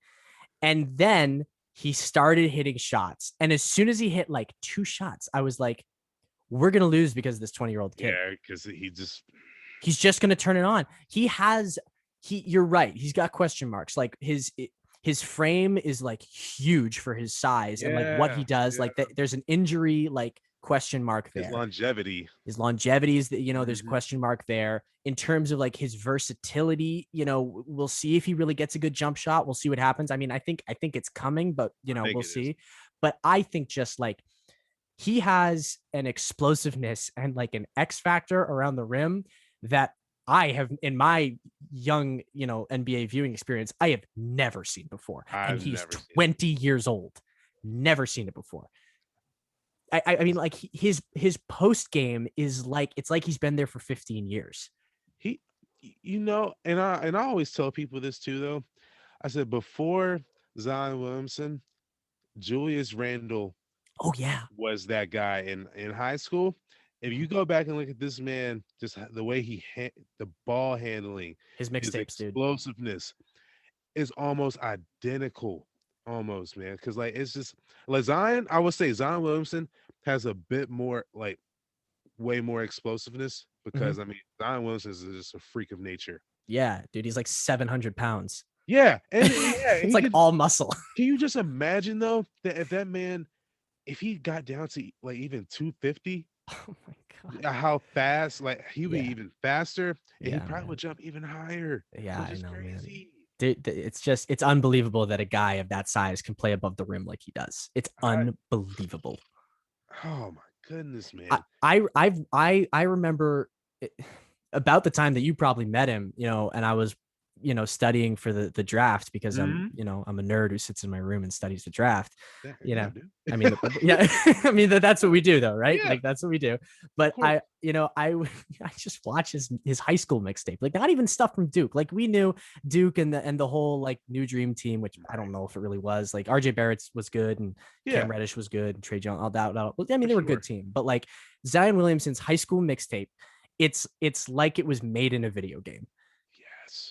And then he started hitting shots. And as soon as he hit like two shots, I was like, we're going to lose because of this 20-year-old kid. Yeah, because He's just going to turn it on. You're right. He's got question marks. Like his frame is like huge for his size and like what he does. yeah. Like there's an injury, like question mark His there. longevity. His longevity is that, there's Mm-hmm. question mark there in terms of like his versatility. We'll see if he really gets a good jump shot. We'll see what happens. I mean, I think it's coming, but I think we'll it is. see. But I think just like he has an explosiveness and like an X factor around the rim that I have in my young, NBA viewing experience, I have never seen before. And I've he's never seen it. 20 years old. Never seen it before. I mean, like his post game is like it's like he's been there for 15 years. He, and I always tell people this too though. I said before Zion Williamson, Julius Randle Oh yeah, was that guy in high school. If you go back and look at this man, just the way the ball handling, his his mixtapes, dude. explosiveness is almost identical, almost, man. Because like it's just like Zion, I would say Zion Williamson has a bit more, like, way more explosiveness Mhm. because I mean Zion Williamson is just a freak of nature. Yeah, dude, he's like 700 pounds. Yeah, and It's he like could. all muscle. Can you just imagine though that if that man, if he got down to like even 250, Oh my god. how fast, like he would be Yeah, even faster, and he yeah, probably man. would jump even higher, Yeah, which I is know, man. crazy. Dude, it's unbelievable that a guy of that size can play above the rim like he does. It's I unbelievable. oh my goodness, I man. I remember about the time that you probably met him, and I was, studying for the draft because Mm-hmm. I'm a nerd who sits in my room and studies the draft. You Yeah, know, dude. I mean, yeah, I mean that's what we do though, right? Yeah, Like that's what we do. of But course. I just watch his high school mixtape, like not even stuff from Duke. Like we knew Duke and the whole like New Dream team, which I don't know if it really was. Like RJ Barrett was good and Yeah, Cam Reddish was good and Trey Jones, all that. I mean, for they were a good sure. team, but like Zion Williamson's high school mixtape, it's like it was made in a video game.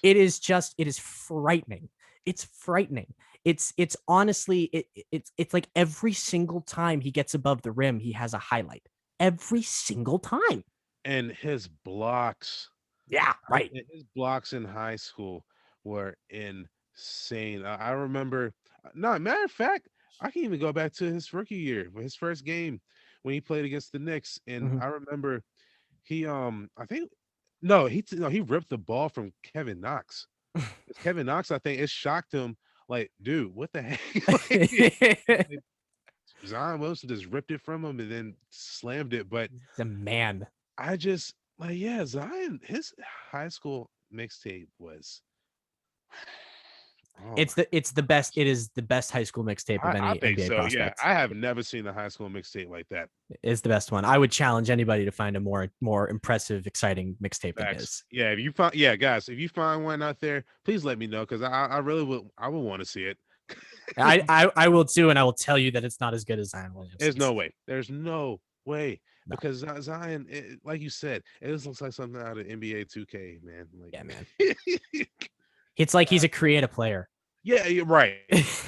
Yes. it is frightening. It's frightening. It's honestly it's like every single time he gets above the rim, he has a highlight. Every single time. And his blocks, Yeah, right. his blocks in high school were insane. I remember, no, matter of fact, I can even go back to his rookie year, his first game when he played against the Knicks, and Mhm. I remember he, I think, no, no, he ripped the ball from Kevin Knox. 'Cause Kevin Knox, I think it shocked him. Like, dude, what the heck? Like, Zion Wilson just ripped it from him and then slammed it. But The man. I just like, yeah, Zion, his high school mixtape was, oh my It's the best. gosh. It is the best high school mixtape of I any think NBA so. Yeah, prospect. I have never seen a high school mixtape like that. It's the best one. I would challenge anybody to find a more impressive, exciting mixtape than Facts. his. Yeah, if you find, yeah, guys, if you find one out there, please let me know because I really would, I would want to see it. I will too, and I will tell you that it's not as good as Zion There's Williamson's. no way. There's no way No, because Zion, like you said, it just looks like something out of NBA 2K, man. Like, yeah, man. It's like he's a creative player. yeah, you're right,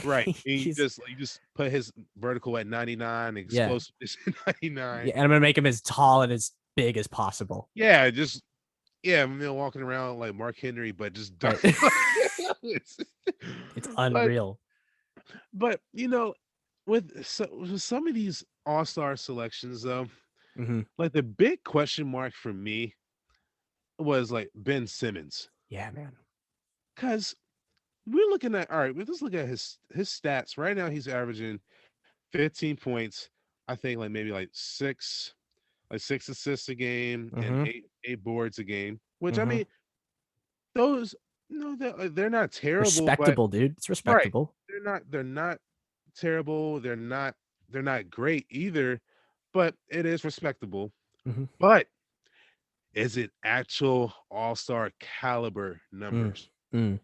right. And He's you just put his vertical at 99, yeah, explosiveness at 99. yeah, and I'm gonna make him as tall and as big as possible. Yeah, just yeah, I'm walking around like Mark Henry, but just Right. It's- It's but unreal. you know, with some of these all-star selections though, Hmm. like the big question mark for me was like Ben Simmons. Yeah, man. Because we're looking at, all right, let's look at his stats. Right now he's averaging 15 points, I think like maybe like six assists a game and Hmm. eight boards a game, which I Hmm. mean, those no, they're not terrible, but Respectable, dude. It's right. respectable. They're not terrible. They're not great either, but it is respectable. Hmm. But is it actual all-star caliber Mm, numbers? mm.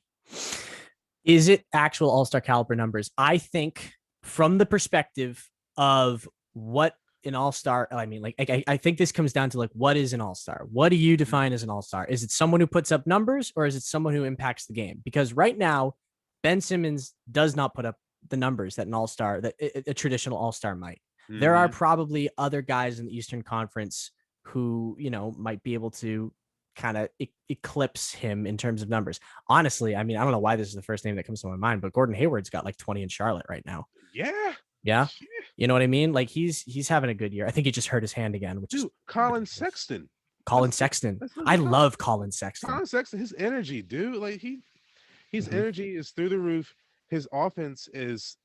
Is it actual all star caliber numbers? I think from the perspective of what an all star, I mean, like, I think this comes down to like, what is an all star? What do you Mhm. define as an all star? Is it someone who puts up numbers or is it someone who impacts the game? Because right now, Ben Simmons does not put up the numbers that an all star, that a traditional all star might. There are Mhm. probably other guys in the Eastern Conference who, might be able to kind of eclipse him in terms of numbers. Honestly, I mean, I don't know why this is the first name that comes to my mind, but Gordon Hayward's got like 20 in Charlotte right now. Yeah. Yeah. Yeah. You know what I mean? Like he's having a good year. I think he just hurt his hand again, which is Dude, Colin ridiculous. Sexton. Colin Sexton. Let's look I at Colin. love Colin Sexton. Colin Sexton, his energy, dude. Like his Hmm. energy is through the roof. His offense is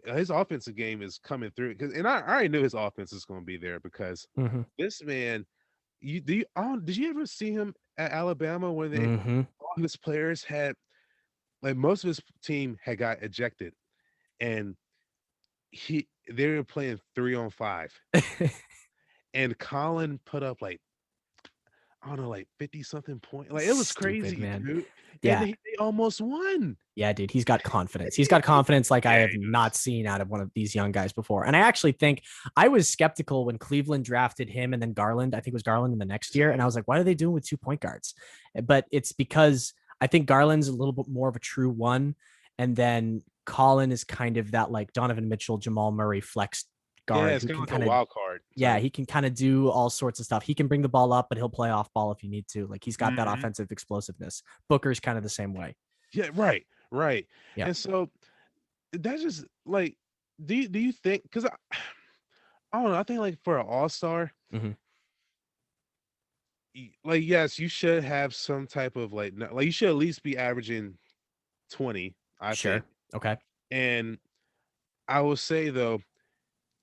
his offensive game is coming through. And I already knew his offense is going to be there because Hmm. this man, did you ever see him at Alabama when Hmm. all his players had like most of his team had got ejected and they were playing 3-on-5 and Colin put up like I don't know, like 50 something point. Like it was Stupid, crazy, man. dude. And Yeah. they almost won. Yeah, dude, he's got confidence. He's got confidence like I Yeah, have he not does. seen out of one of these young guys before. And I actually think I was skeptical when Cleveland drafted him and then Garland. I think it was Garland in the next year. And I was like, what are they doing with 2 point guards? But it's because I think Garland's a little bit more of a true one. And then Colin is kind of that like Donovan Mitchell, Jamal Murray flex Yeah, guard it's who kind of can like a kind of wild card yeah, type. he can kind of do all sorts of stuff. He can bring the ball up, but he'll play off ball if you need to. Like he's got that Mhm. offensive explosiveness. Booker's kind of the same way. Yeah, right, right. Yeah. And so that's just like, do you think? Because I don't know. I think like for an all star, Hmm. like yes, you should have some type of like like you should at least be averaging 20. I think, Sure. Okay. and I will say though,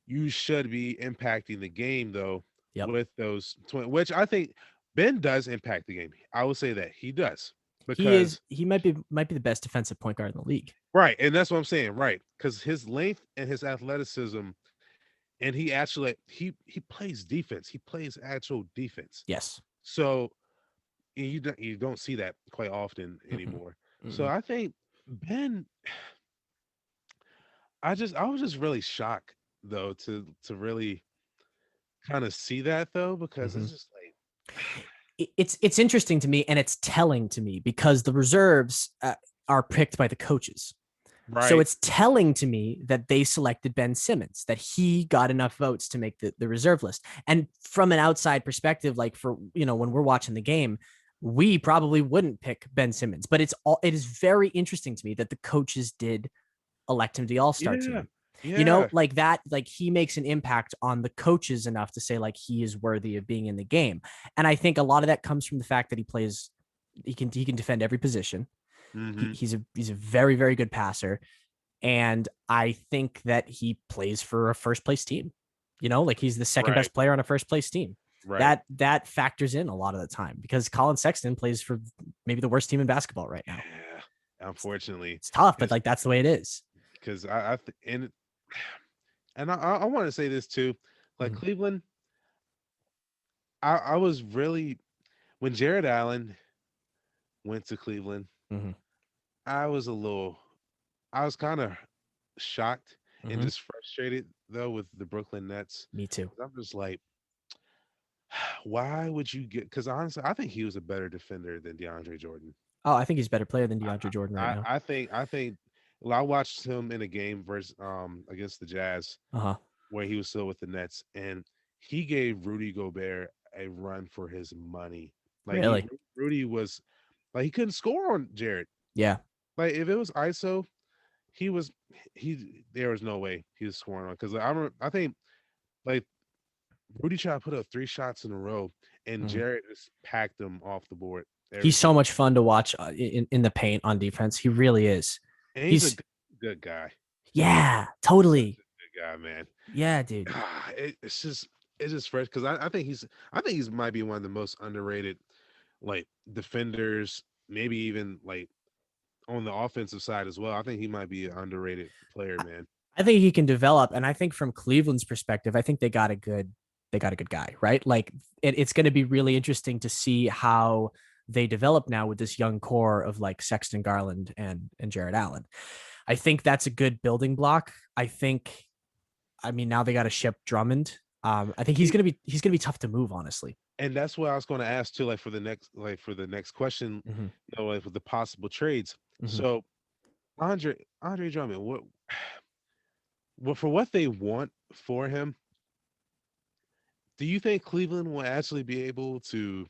you should be impacting the game though Yep. with those 20, which I think Ben does impact the game. I will say that he does He is because he might be the best defensive point guard in the league. right, and that's what I'm saying, right? Because his length and his athleticism, and he actually he plays defense. He plays actual defense. Yes. So and you don't see that quite often Mm-mm. anymore. So Mm-mm. I think Ben, I was just really shocked though to really kind of see that though because Mm-hmm. it's just like it's interesting to me, and it's telling to me because the reserves are picked by the coaches. So Right. it's telling to me that they selected Ben Simmons, that he got enough votes to make the reserve list. And from an outside perspective, like for, when we're watching the game, we probably wouldn't pick Ben Simmons, but it is very interesting to me that the coaches did elect him to the all-star Yeah. team. Yeah. Like that, like he makes an impact on the coaches enough to say like he is worthy of being in the game. And I think a lot of that comes from the fact that he can defend every position. Mm-hmm. He's a very, very good passer. And I think that he plays for a first place team. Like he's the second Right. best player on a first place team. Right. That factors in a lot of the time because Colin Sexton plays for maybe the worst team in basketball right now. Yeah. Unfortunately, It's tough, but like that's the way it is. because I want to say this too, like Mhm. Cleveland. I was really when Jared Allen went to Cleveland. Mhm. I was a little. I was kind of shocked and Mhm. just frustrated though with the Brooklyn Nets. Me too. I'm just like, why would you get? Because honestly, I think he was a better defender than DeAndre Jordan. Oh, I think he's a better player than I DeAndre Jordan right I, now. I think. Well, I watched him in a game versus against the Jazz Uh-huh. where he was still with the Nets, and he gave Rudy Gobert a run for his money. Like Really? Rudy was like he couldn't score on Jared. Yeah. Like if it was ISO, he was he there was no way he was scoring on because I think like Rudy tried to put up 3 shots in a row, and Mhm. Jared just packed them off the board every He's so single. much fun to watch in the paint on defense. He really is. And he's a He's good guy. yeah, Such totally. a good guy, man. Yeah, dude. It's just fresh because I think he's might be one of the most underrated like defenders, maybe even like on the offensive side as well. I think he might be an underrated player, man. I think he can develop, and I think from Cleveland's perspective, I think they got a good guy, right? Like it's going to be really interesting to see how they develop now with this young core of like Sexton, Garland, and Jared Allen. I think that's a good building block. I mean, now they got to ship Drummond. I think he's He, gonna be tough to move, honestly. and that's what I was going to ask too, for the next question, Mm-hmm. like with the possible trades. Mm-hmm. So Andre Drummond, what for what they want for him? Do you think Cleveland will actually be able to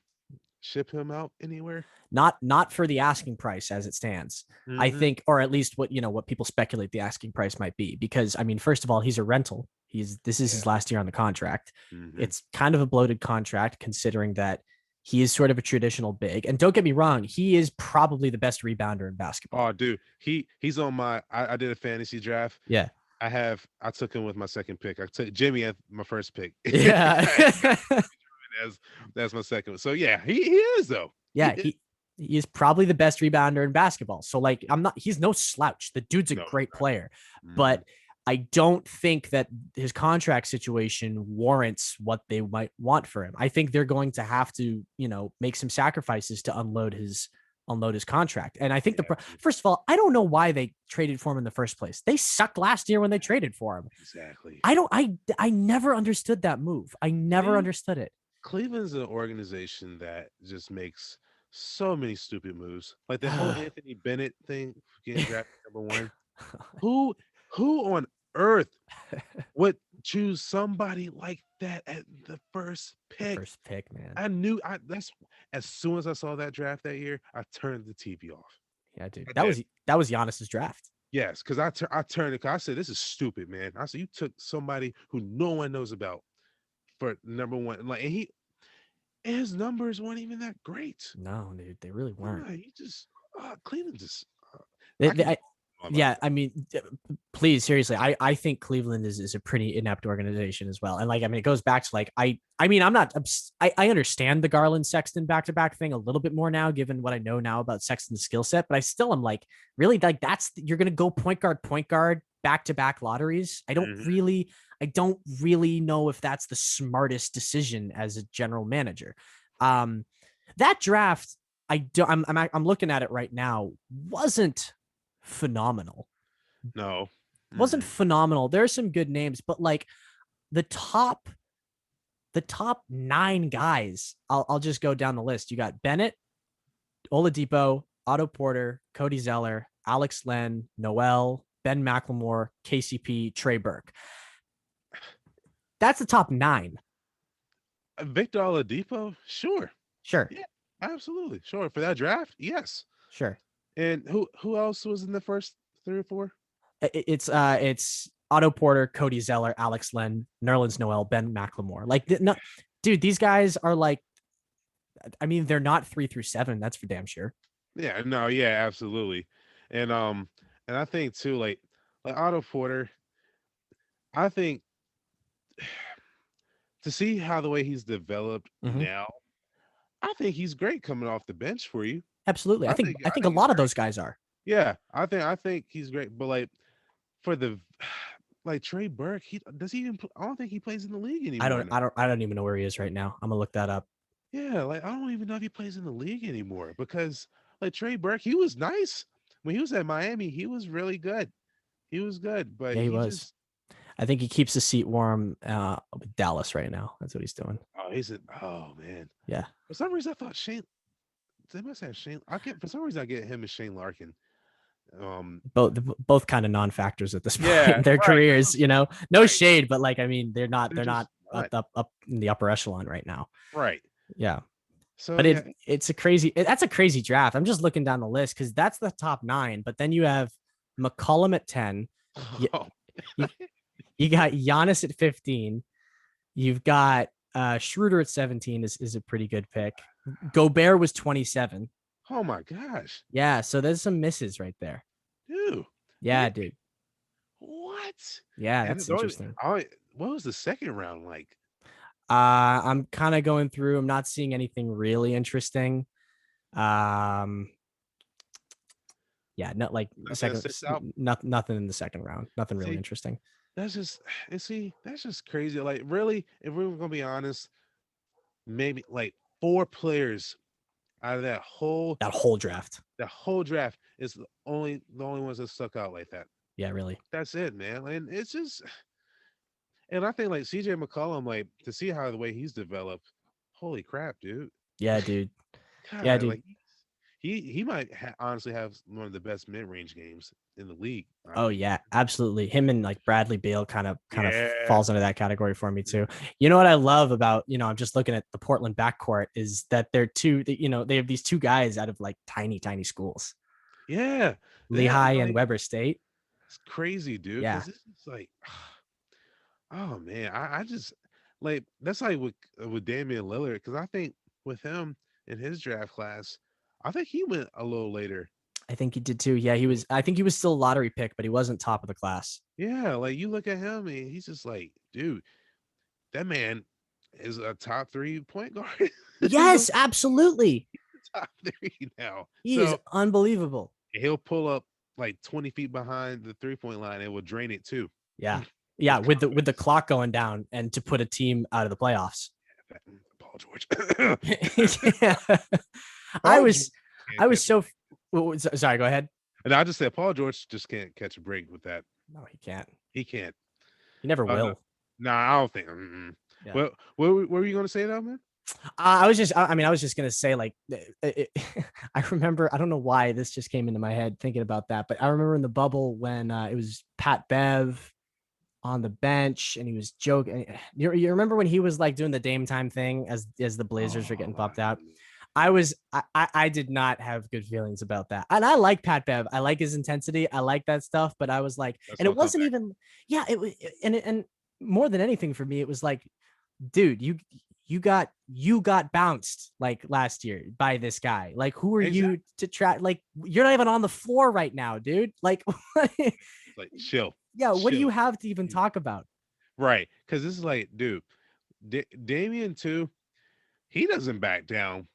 ship him out anywhere? Not for the asking price as it stands. I Mm-hmm. think, or at least what people speculate the asking price might be, because I mean, first of all, he's a rental. This is his Yeah. last year on the contract. Mm-hmm. It's kind of a bloated contract considering that he is sort of a traditional big. And don't get me wrong, he is probably the best rebounder in basketball. Oh, dude, he's on my. I did a fantasy draft. Yeah. I took him with my second pick. I took Jimmy at my first pick. Yeah. as that's my second one. So yeah, he is though. He Yeah, is. he is probably the best rebounder in basketball. So like he's no slouch. The dude's a No, great player. mm-hmm. But I don't think that his contract situation warrants what they might want for him. I think they're going to have to, make some sacrifices to unload his contract. And I think Yeah, first of all, I don't know why they traded for him in the first place. They sucked last year when they traded for him. exactly. I never understood that move. I never Cleveland, understood it. Cleveland's an organization that just makes so many stupid moves. Like the whole Anthony Bennett thing, getting drafted #1. Who who on earth would choose somebody like that at the first The pick? first pick, man. I knew that's as soon as I saw that draft that year, I turned the TV off. Yeah, dude. I That did. was Giannis's draft. Yes, because I turned it. 'Cause I said this is stupid, man. I said you took somebody who no one knows about for #1, like, and his numbers weren't even that great. No, dude, they really weren't. Nah, he just Cleveland just They, I they, can I, go on about yeah, I mean, please, seriously, I think Cleveland is a pretty inept organization as well. And like, I mean, it goes back to like, I mean, I'm not, I understand the Garland Sexton back to back thing a little bit more now, given what I know now about Sexton's skill set, but I still am like, really, like, you're going to go point guard, back to back lotteries. Mhm. I don't really know if that's the smartest decision as a general manager. Um, that draft, I'm looking at it right now, wasn't phenomenal. No. Wasn't Mm-mm. phenomenal. There are some good names, but like the top the top 9 guys, I'll just go down the list. You got Bennett, Oladipo, Otto Porter, Cody Zeller, Alex Len, Noel, Ben McLemore, KCP, Trey Burke. That's the top 9. Victor Oladipo, sure, Sure. yeah, absolutely, sure for that draft, yes. Sure. And who else was in the first three or four? It's Otto Porter, Cody Zeller, Alex Len, Nerlens Noel, Ben McLemore. Like, no, dude, these guys are like, I mean, they're not 3 through 7. That's for damn sure. Yeah, no, yeah, absolutely. And and I think too, like Otto Porter, I think to see how the way he's developed Mm-hmm. now, I think he's great coming off the bench for you. Absolutely. I I think think I I think a think he's lot of great. those guys are. Yeah, I think he's great. But like for the like Trey Burke, he does he even I don't think he plays in the league I anymore don't now. I don't I don't even know where he is right now. I'm gonna look that up. Yeah, like I don't even know if he plays in the league anymore because like Trey Burke, he was nice. When he was at Miami, he was really good. He was good, but Yeah, he he was. just I think he keeps the seat warm with Dallas right now. That's what he's doing. he's a oh man. Yeah. For some reason I thought Shane they must have Shane. I get for some reason I get him and Shane Larkin. Um Both kind of non-factors at this point yeah, in their right. That's careers, what, no right. shade, but like I mean, They're they're not just up, not. up in the upper echelon right now. Right. Yeah. So But yeah. that's a crazy draft. I'm just looking down the list because that's the top 9. But then you have McCollum at 10. You, Oh, you, you got Giannis at 15. You've got Schroeder at 17 is a pretty good pick. Gobert was 27. oh my gosh. Yeah, so there's some misses right there. Dude. Yeah, They dude. what? Yeah, And that's interesting. what was the second round like? I'm kind of going through. I'm not seeing anything really interesting. Um, yeah, not like Nothing that second, sticks out. nothing in the second round. Nothing really See, interesting. that's just and see, that's just crazy. Like really, if we were gonna be honest, maybe like four players out of That whole draft. that whole draft is the only ones that stuck out like that. Yeah, really. That's it, man. And it's just and I think like CJ McCollum, like to see how the way he's developed, holy crap, dude. Yeah, dude. Yeah, God, dude. like he might honestly have one of the best mid range games in the league. I Oh think. yeah, absolutely. Him and like Bradley Beal kind of Yeah. falls into that category for me too. You know what I love about, I'm just looking at the Portland backcourt is that they're they have these two guys out of like tiny schools. Yeah. That Lehigh and like Weber State. it's crazy, dude. Yeah. Because this is like, oh man, I just like that's like with Damian Lillard. Because I think with him in his draft class, I think he went a little later. I think he did too. Yeah, I think he was still a lottery pick, but he wasn't top of the class. Yeah, like you look at him and he's just like, dude, that man is a top three point guard in the Yes, absolutely. top three now. He is So unbelievable. he'll pull up like 20 feet behind the 3 point line and will drain it too. Yeah. Yeah, With with the confidence. clock going down and to put a team out of the playoffs. Paul George. Yeah. I Paul George was can't I was catch so sorry, go ahead. and I just said Paul George just can't catch a break with that. No, he can't. He can't. He never Oh no. will. Nah, I don't think. Mm-mm. Yeah. Well, what were you gonna say though, man? I was just gonna say like, I remember, I don't know why this just came into my head thinking about that, but I remember in the bubble when it was Pat Bev on the bench and he was joking. You remember when he was like doing the Dame time thing as the Blazers were getting Oh, popped out? I did not have good feelings about that. And I like Pat Bev. I like his intensity. I like that stuff. But I was like, that's and it gonna come wasn't back. even, yeah, it was, and more than anything for me, it was like, dude, you got bounced like last year by this guy. Like, who are Exactly. you to try? Like, you're not even on the floor right now, dude. Like, Like chill, yeah, what do you chill. have to even talk about? Right? Because this is like, dude, Damian too. He doesn't back down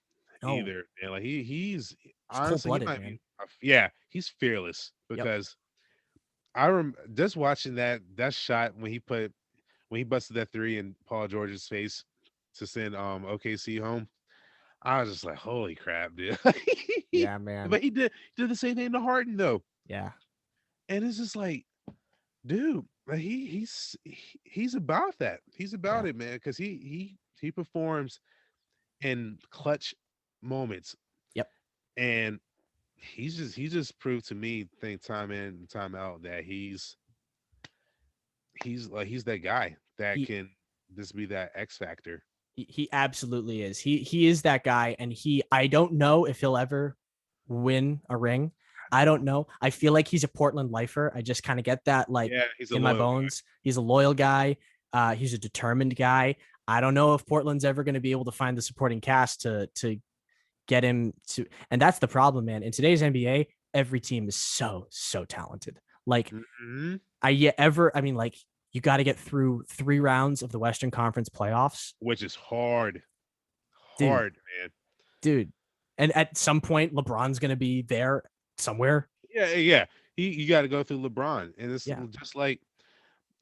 No, either. And like he's he's cold honestly he blooded, might be man. yeah, he's fearless Yep. because just watching that shot when he busted that three in Paul George's face to send OKC home. I was just like, holy crap, dude. Yeah, man. But he did the same thing to Harden though. Yeah. And it's just like, dude, like he's about that. He's about Yeah. it, man. Cause he performs in clutch moments, Yep. and he just proved to me, think time in and time out, that he's that guy that He can just be that X factor. he absolutely is. He is that guy, and I don't know if he'll ever win a ring. I don't know. I feel like he's a Portland lifer. I just kind of get that like Yeah, he's a in my loyal guy. bones. He's a loyal guy. He's a determined guy. I don't know if Portland's ever going to be able to find the supporting cast to get him to, and that's the problem, man. In today's NBA, every team is so talented. Like Hmm. I mean, like you got to get through 3 rounds of the Western Conference playoffs, Which is hard, dude, hard, man. dude. And at some point, LeBron's gonna be there somewhere. Yeah. You got to go through LeBron, and it's Yeah. just like,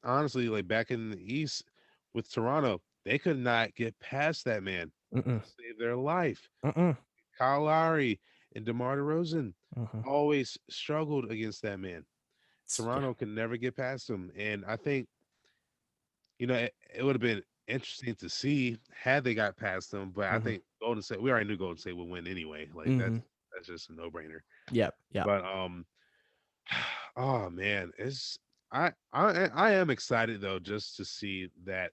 honestly, like back in the East with Toronto, they could not get past that man Mm-mm. to save their life. Mm-mm. Kyle Lowry and DeMar DeRozan Mm-hmm. always struggled against that man. Yeah. Toronto can never get past him, and I think it would have been interesting to see had they got past them. But I Mm-hmm. think Golden State, we already knew Golden State would win anyway. Like Mm-hmm. that's just a no brainer. Yep. Yep. But oh man, I am excited though, just to see that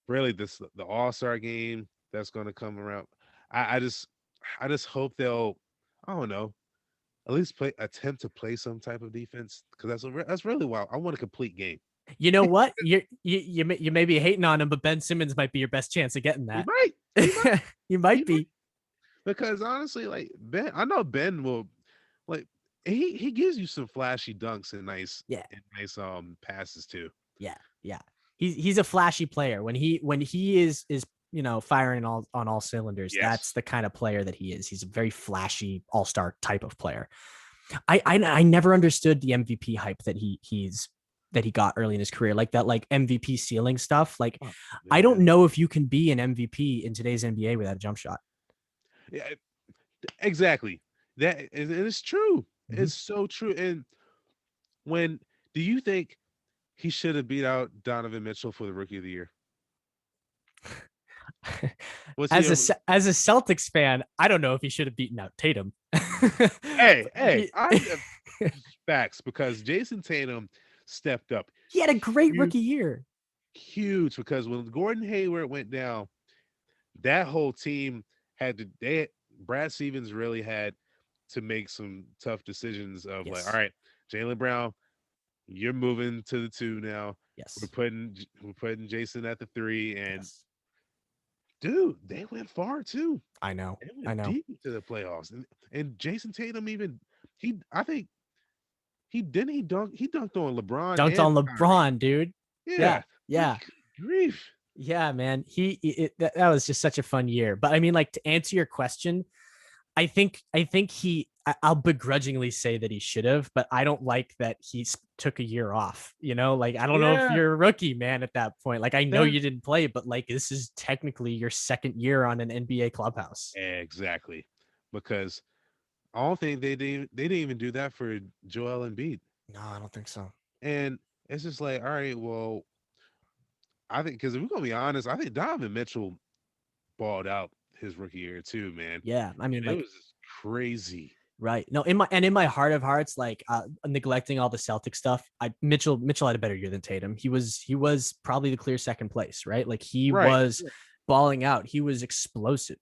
really the All-Star game that's going to come around. I just hope they'll, I don't know, at least attempt to play some type of defense, because that's really wild. I want a complete game. You know what? You may be hating on him, but Ben Simmons might be your best chance of getting He that. might, he might, You he might might, be. because honestly, like Ben, I know Ben will, like, he gives you some flashy dunks and Yeah. nice passes too. Yeah. Yeah. He's a flashy player. When he is firing on all cylinders, that's Yes. the kind of player that he is. He's a very flashy all-star type of player. I never understood the MVP hype that he got early in his career, like that like MVP ceiling stuff. Like Oh I don't man. know if you can be an MVP in today's NBA without a jump shot. Yeah, exactly. It's true. Mm-hmm. It's so true. And when do you think he should have beat out Donovan Mitchell for the Rookie of the Year? Was he as a as a Celtics fan, I don't know if he should have beaten out Tatum. hey, he, I have facts, because Jason Tatum stepped up he had a great huge, rookie year. huge, because when Gordon Hayward went down, that whole team Brad Stevens really had to make some tough decisions of, like, all Yes. right, Jaylen Brown, you're moving to the 2 now. We're Yes. putting Jason at the 3, and Yes. dude, they went far too. I know. They I went know. deep into the playoffs, and Jason Tatum, even I think he dunked on LeBron Dunked and on Kyrie. LeBron, dude. Yeah. Yeah, like, Yeah. good grief. Yeah, man. That was just such a fun year. But I mean, like to answer your question, I think I'll begrudgingly say that he should have, but I don't like that he took a year off. Like I don't know if Yeah, you're a rookie, man, at that point. Like I know that you didn't play, but like this is technically your second year on an NBA clubhouse. exactly, because I don't think they didn't even do that for Joel Embiid, No, I don't think so. and it's just like, all right, well, I think, because if we're gonna be honest, I think Donovan Mitchell balled out his rookie year too, man, Yeah, I mean, and it like was just crazy. right. No, in my heart of hearts, like neglecting all the Celtic stuff, Mitchell had a better year than Tatum. He was probably the clear second place, right? Like he Right. was balling out. He was explosive.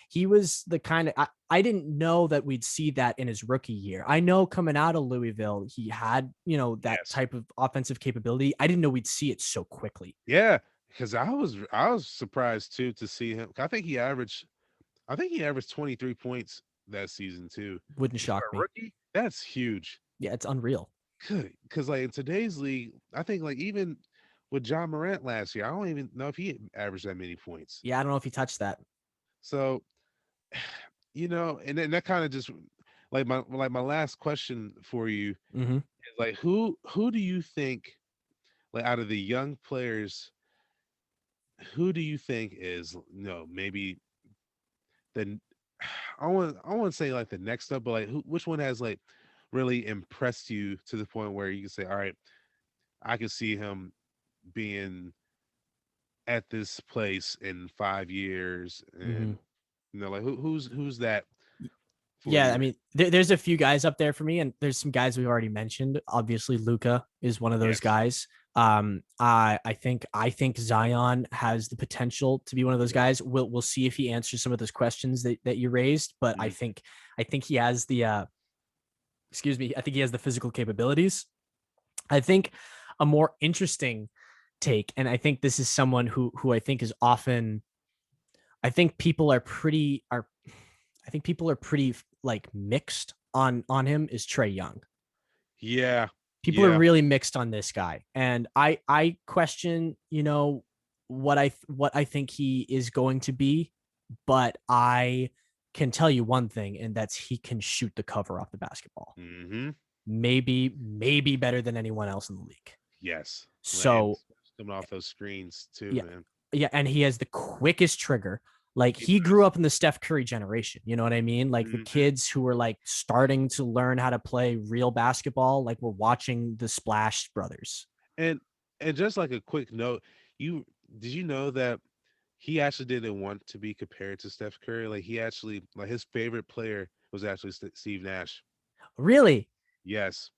He was the kind of I didn't know that we'd see that in his rookie year. I know coming out of Louisville, he had, that Yes. type of offensive capability. I didn't know we'd see it so quickly. Yeah. Because I was surprised too to see him. I think he averaged 23 points that season too. Wouldn't And for shock a me. rookie, that's huge. Yeah, it's unreal. Good. Because like in today's league, I think like even with John Morant last year, I don't even know if he averaged that many points. Yeah, I don't know if he touched that. So, and then that kind of just, like my last question for you Mm-hmm. is, like, who do you think, like, out of the young players, who do you think is, maybe the I want to say like the next up, but like which one has like really impressed you to the point where you can say, all right, I can see him being at this place in 5 years, Hmm. and like who's that for Yeah, I you? mean, there's a few guys up there for me, and there's some guys we've already mentioned. Obviously, Luca is one of those Yes. guys. I think Zion has the potential to be one of those Yep. guys. We'll see if he answers some of those questions that you raised, but Mhm. I think he has the excuse me, I think he has the physical capabilities. I think a more interesting take, and I think this is someone who I think is often, I think people are pretty are I think people are pretty like mixed on him, is Trae Young. Yeah. People are Yeah. really mixed on this guy, and I question, what I think he is going to be, but I can tell you one thing, and that's he can shoot the cover off the basketball. Hmm. Maybe better than anyone else in the league. Yes. And So coming off those screens too, yeah, man. yeah, and he has the quickest trigger. Like He he grew does. up in the Steph Curry generation. You know what I mean? Like the Hmm. kids who were like starting to learn how to play real basketball, like we're watching the Splash Brothers. And just like a quick note, you did you know that he actually didn't want to be compared to Steph Curry? Like he actually like his favorite player was actually Steve Nash. Really? Yes.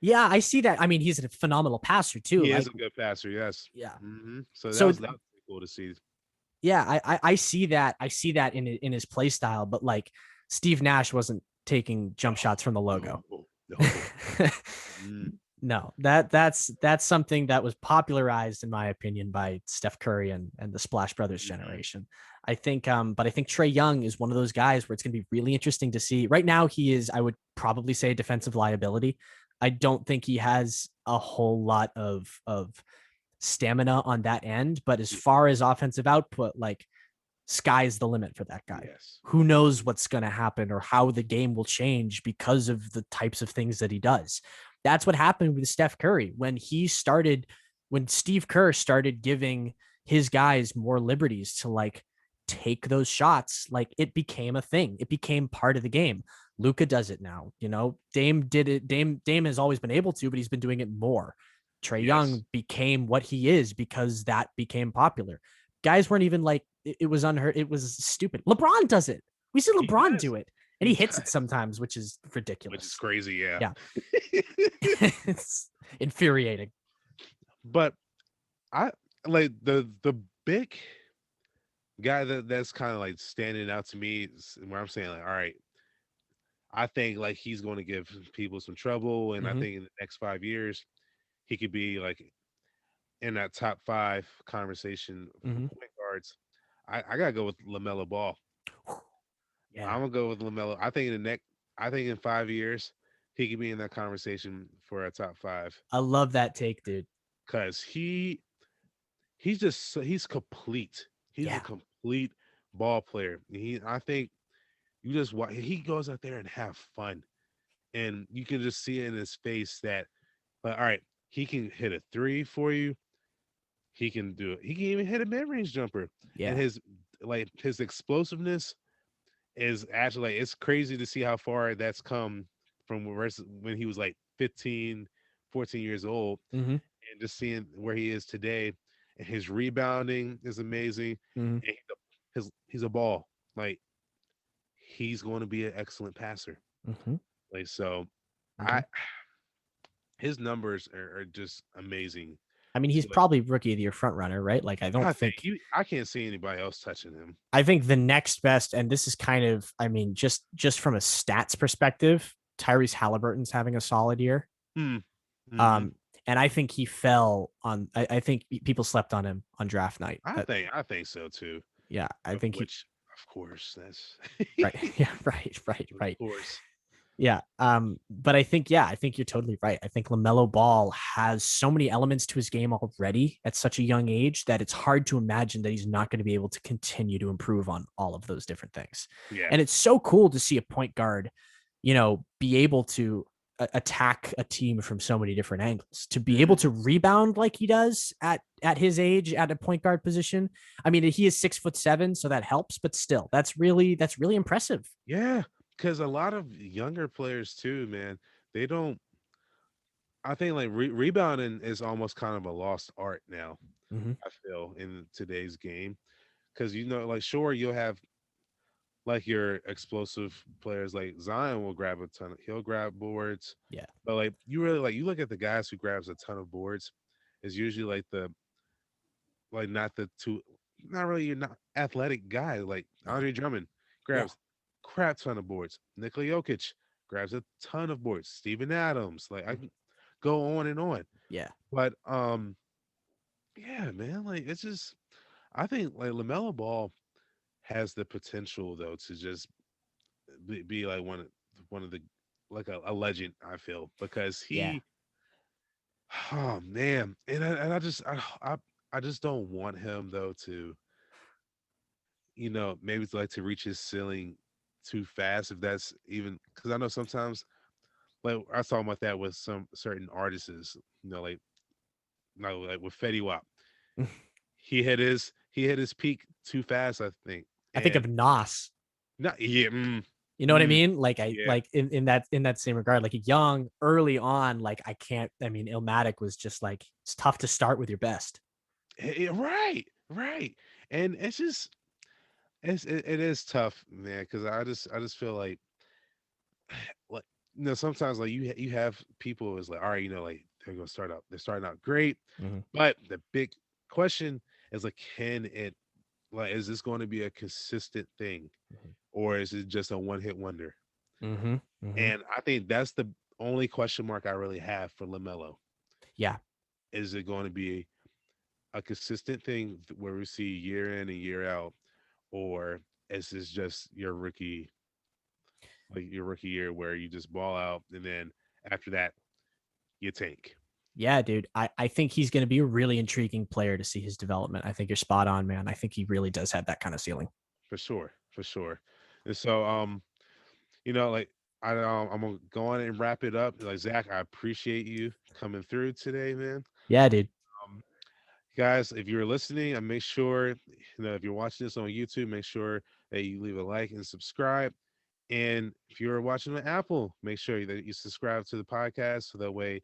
Yeah, I see that. I mean, he's a phenomenal passer too. He is Like, a good passer, yes. yeah. So So that was pretty cool to see. yeah, I see that. I see that in his play style, but like Steve Nash wasn't taking jump shots from the logo. No, no. Mm, No, that's something that was popularized, in my opinion, by Steph Curry and the Splash Brothers mhm. generation. But I think Trae Young is one of those guys where it's going to be really interesting to see. Right now, he is, I would probably say, a defensive liability. I don't think he has a whole lot of stamina on that end, but as far as offensive output, like sky's the limit for that guy. Yes. Who knows what's going to happen or how the game will change because of the types of things that he does. That's what happened with Steph Curry when Steve Kerr started giving his guys more liberties to like take those shots, like it became a thing. It became part of the game. Luca does it now. Dame did it. Dame has always been able to, but he's been doing it more. Trae Yes. Young became what he is because that became popular. Guys weren't even like it was unheard. It was stupid. LeBron does it. We see He LeBron does. do it, and He he hits it does. sometimes, which is Which is ridiculous. crazy, yeah. Yeah, it's infuriating. But I like the big guy that's kind of like standing out to me where I'm saying like, all right, I think like he's going to give people some trouble, and I Hmm. think in the next 5 years he could be like in that top five conversation for Hmm. point guards. I gotta go with Lamelo Ball. Yeah, I'm gonna go with Lamelo. I think in 5 years he could be in that conversation for a top five I love that take, dude. because he's complete. He's a Yeah, complete ball player. I think you just watch. He goes out there and have fun, and you can just see it in his face that, like, all right, he can hit a three for you. He can do it. He can even hit a mid range jumper, and yeah, his explosiveness is actually like it's crazy to see how far that's come from when he was like 15, 14 years old, hmm, and just seeing where he is today. And his rebounding is amazing. hmm, And he's a ball. Like he's going to be an excellent passer. hmm, Like so, hmm. I his numbers are just amazing. I mean, he's So probably rookie of the year front runner, right? Like, I can't see anybody else touching him. I think the next best, and this is kind of, I mean, just from a stats perspective, Tyrese Halliburton's having a solid year. Hmm. Mm-hmm. Um, and I think he fell on. I think people slept on him on draft night. I think so too. Yeah, I think he. Which of course that's Right. Yeah. Right. Right. of Right. course. Yeah. But I think, yeah, I think you're totally right. I think LaMelo Ball has so many elements to his game already at such a young age that it's hard to imagine that he's not going to be able to continue to improve on all of those different things. Yeah. And it's so cool to see a point guard, be able to attack a team from so many different angles, to be able Mhm. to rebound like he does at his age at a point guard position. I mean, he is 6'7", so that helps, but still, that's really impressive. Yeah, because a lot of younger players too, man, they don't. I think like rebounding is almost kind of a lost art now. Hmm. I feel in today's game because like sure you'll have like your explosive players like Zion will grab a ton. He'll grab boards, Yeah. but like you really like you look at the guys who grabs a ton of boards is usually like not the two, not really you're not athletic guy like No. Andre Drummond Yeah. grabs crap ton of boards. Nikola Jokic grabs a ton of boards. Steven Adams, like I Mhm. can go on and on. Yeah. But yeah, man, like it's just I think like LaMelo Ball has the potential though to just be like one of the like a legend. I feel because Yeah. he, oh man, and I just I just don't want him though to maybe to like to reach his ceiling too fast if that's even because I know sometimes like I was talking about that with some certain artists, like no like with Fetty Wap, he hit his peak too fast I think I think and of Nas. not yeah You know what I mm, mean? Like I yeah like in that same regard, like young, early on, like I can't. I mean, Illmatic was just like it's tough to start with your best. right right and it's just it is tough man because I just feel like sometimes like you have people is like all right like they're starting out great Hmm. but the big question is like can it like is this going to be a consistent thing or is it just a one hit wonder Hmm. Hmm. and I think that's the only question mark I really have for LaMelo. Yeah. Is it going to be a consistent thing where we see year in and year out or is this just your rookie year where you just ball out and then after that you tank? Yeah, dude. I think he's going to be a really intriguing player to see his development. I think you're spot on, man. I think he really does have that kind of ceiling. For sure, for sure. And so, like I'm gonna go on and wrap it up. Like Zach, I appreciate you coming through today, man. Yeah, dude. Um, guys, if you're listening, make sure if you're watching this on YouTube, make sure that you leave a like and subscribe. And if you're watching on Apple, make sure that you subscribe to the podcast so that way,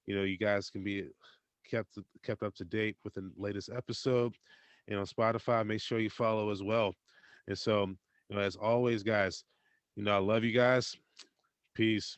you guys can be kept up to date with the latest episode. And on Spotify, make sure you follow as well. And so, as always, guys, I love you guys. Peace.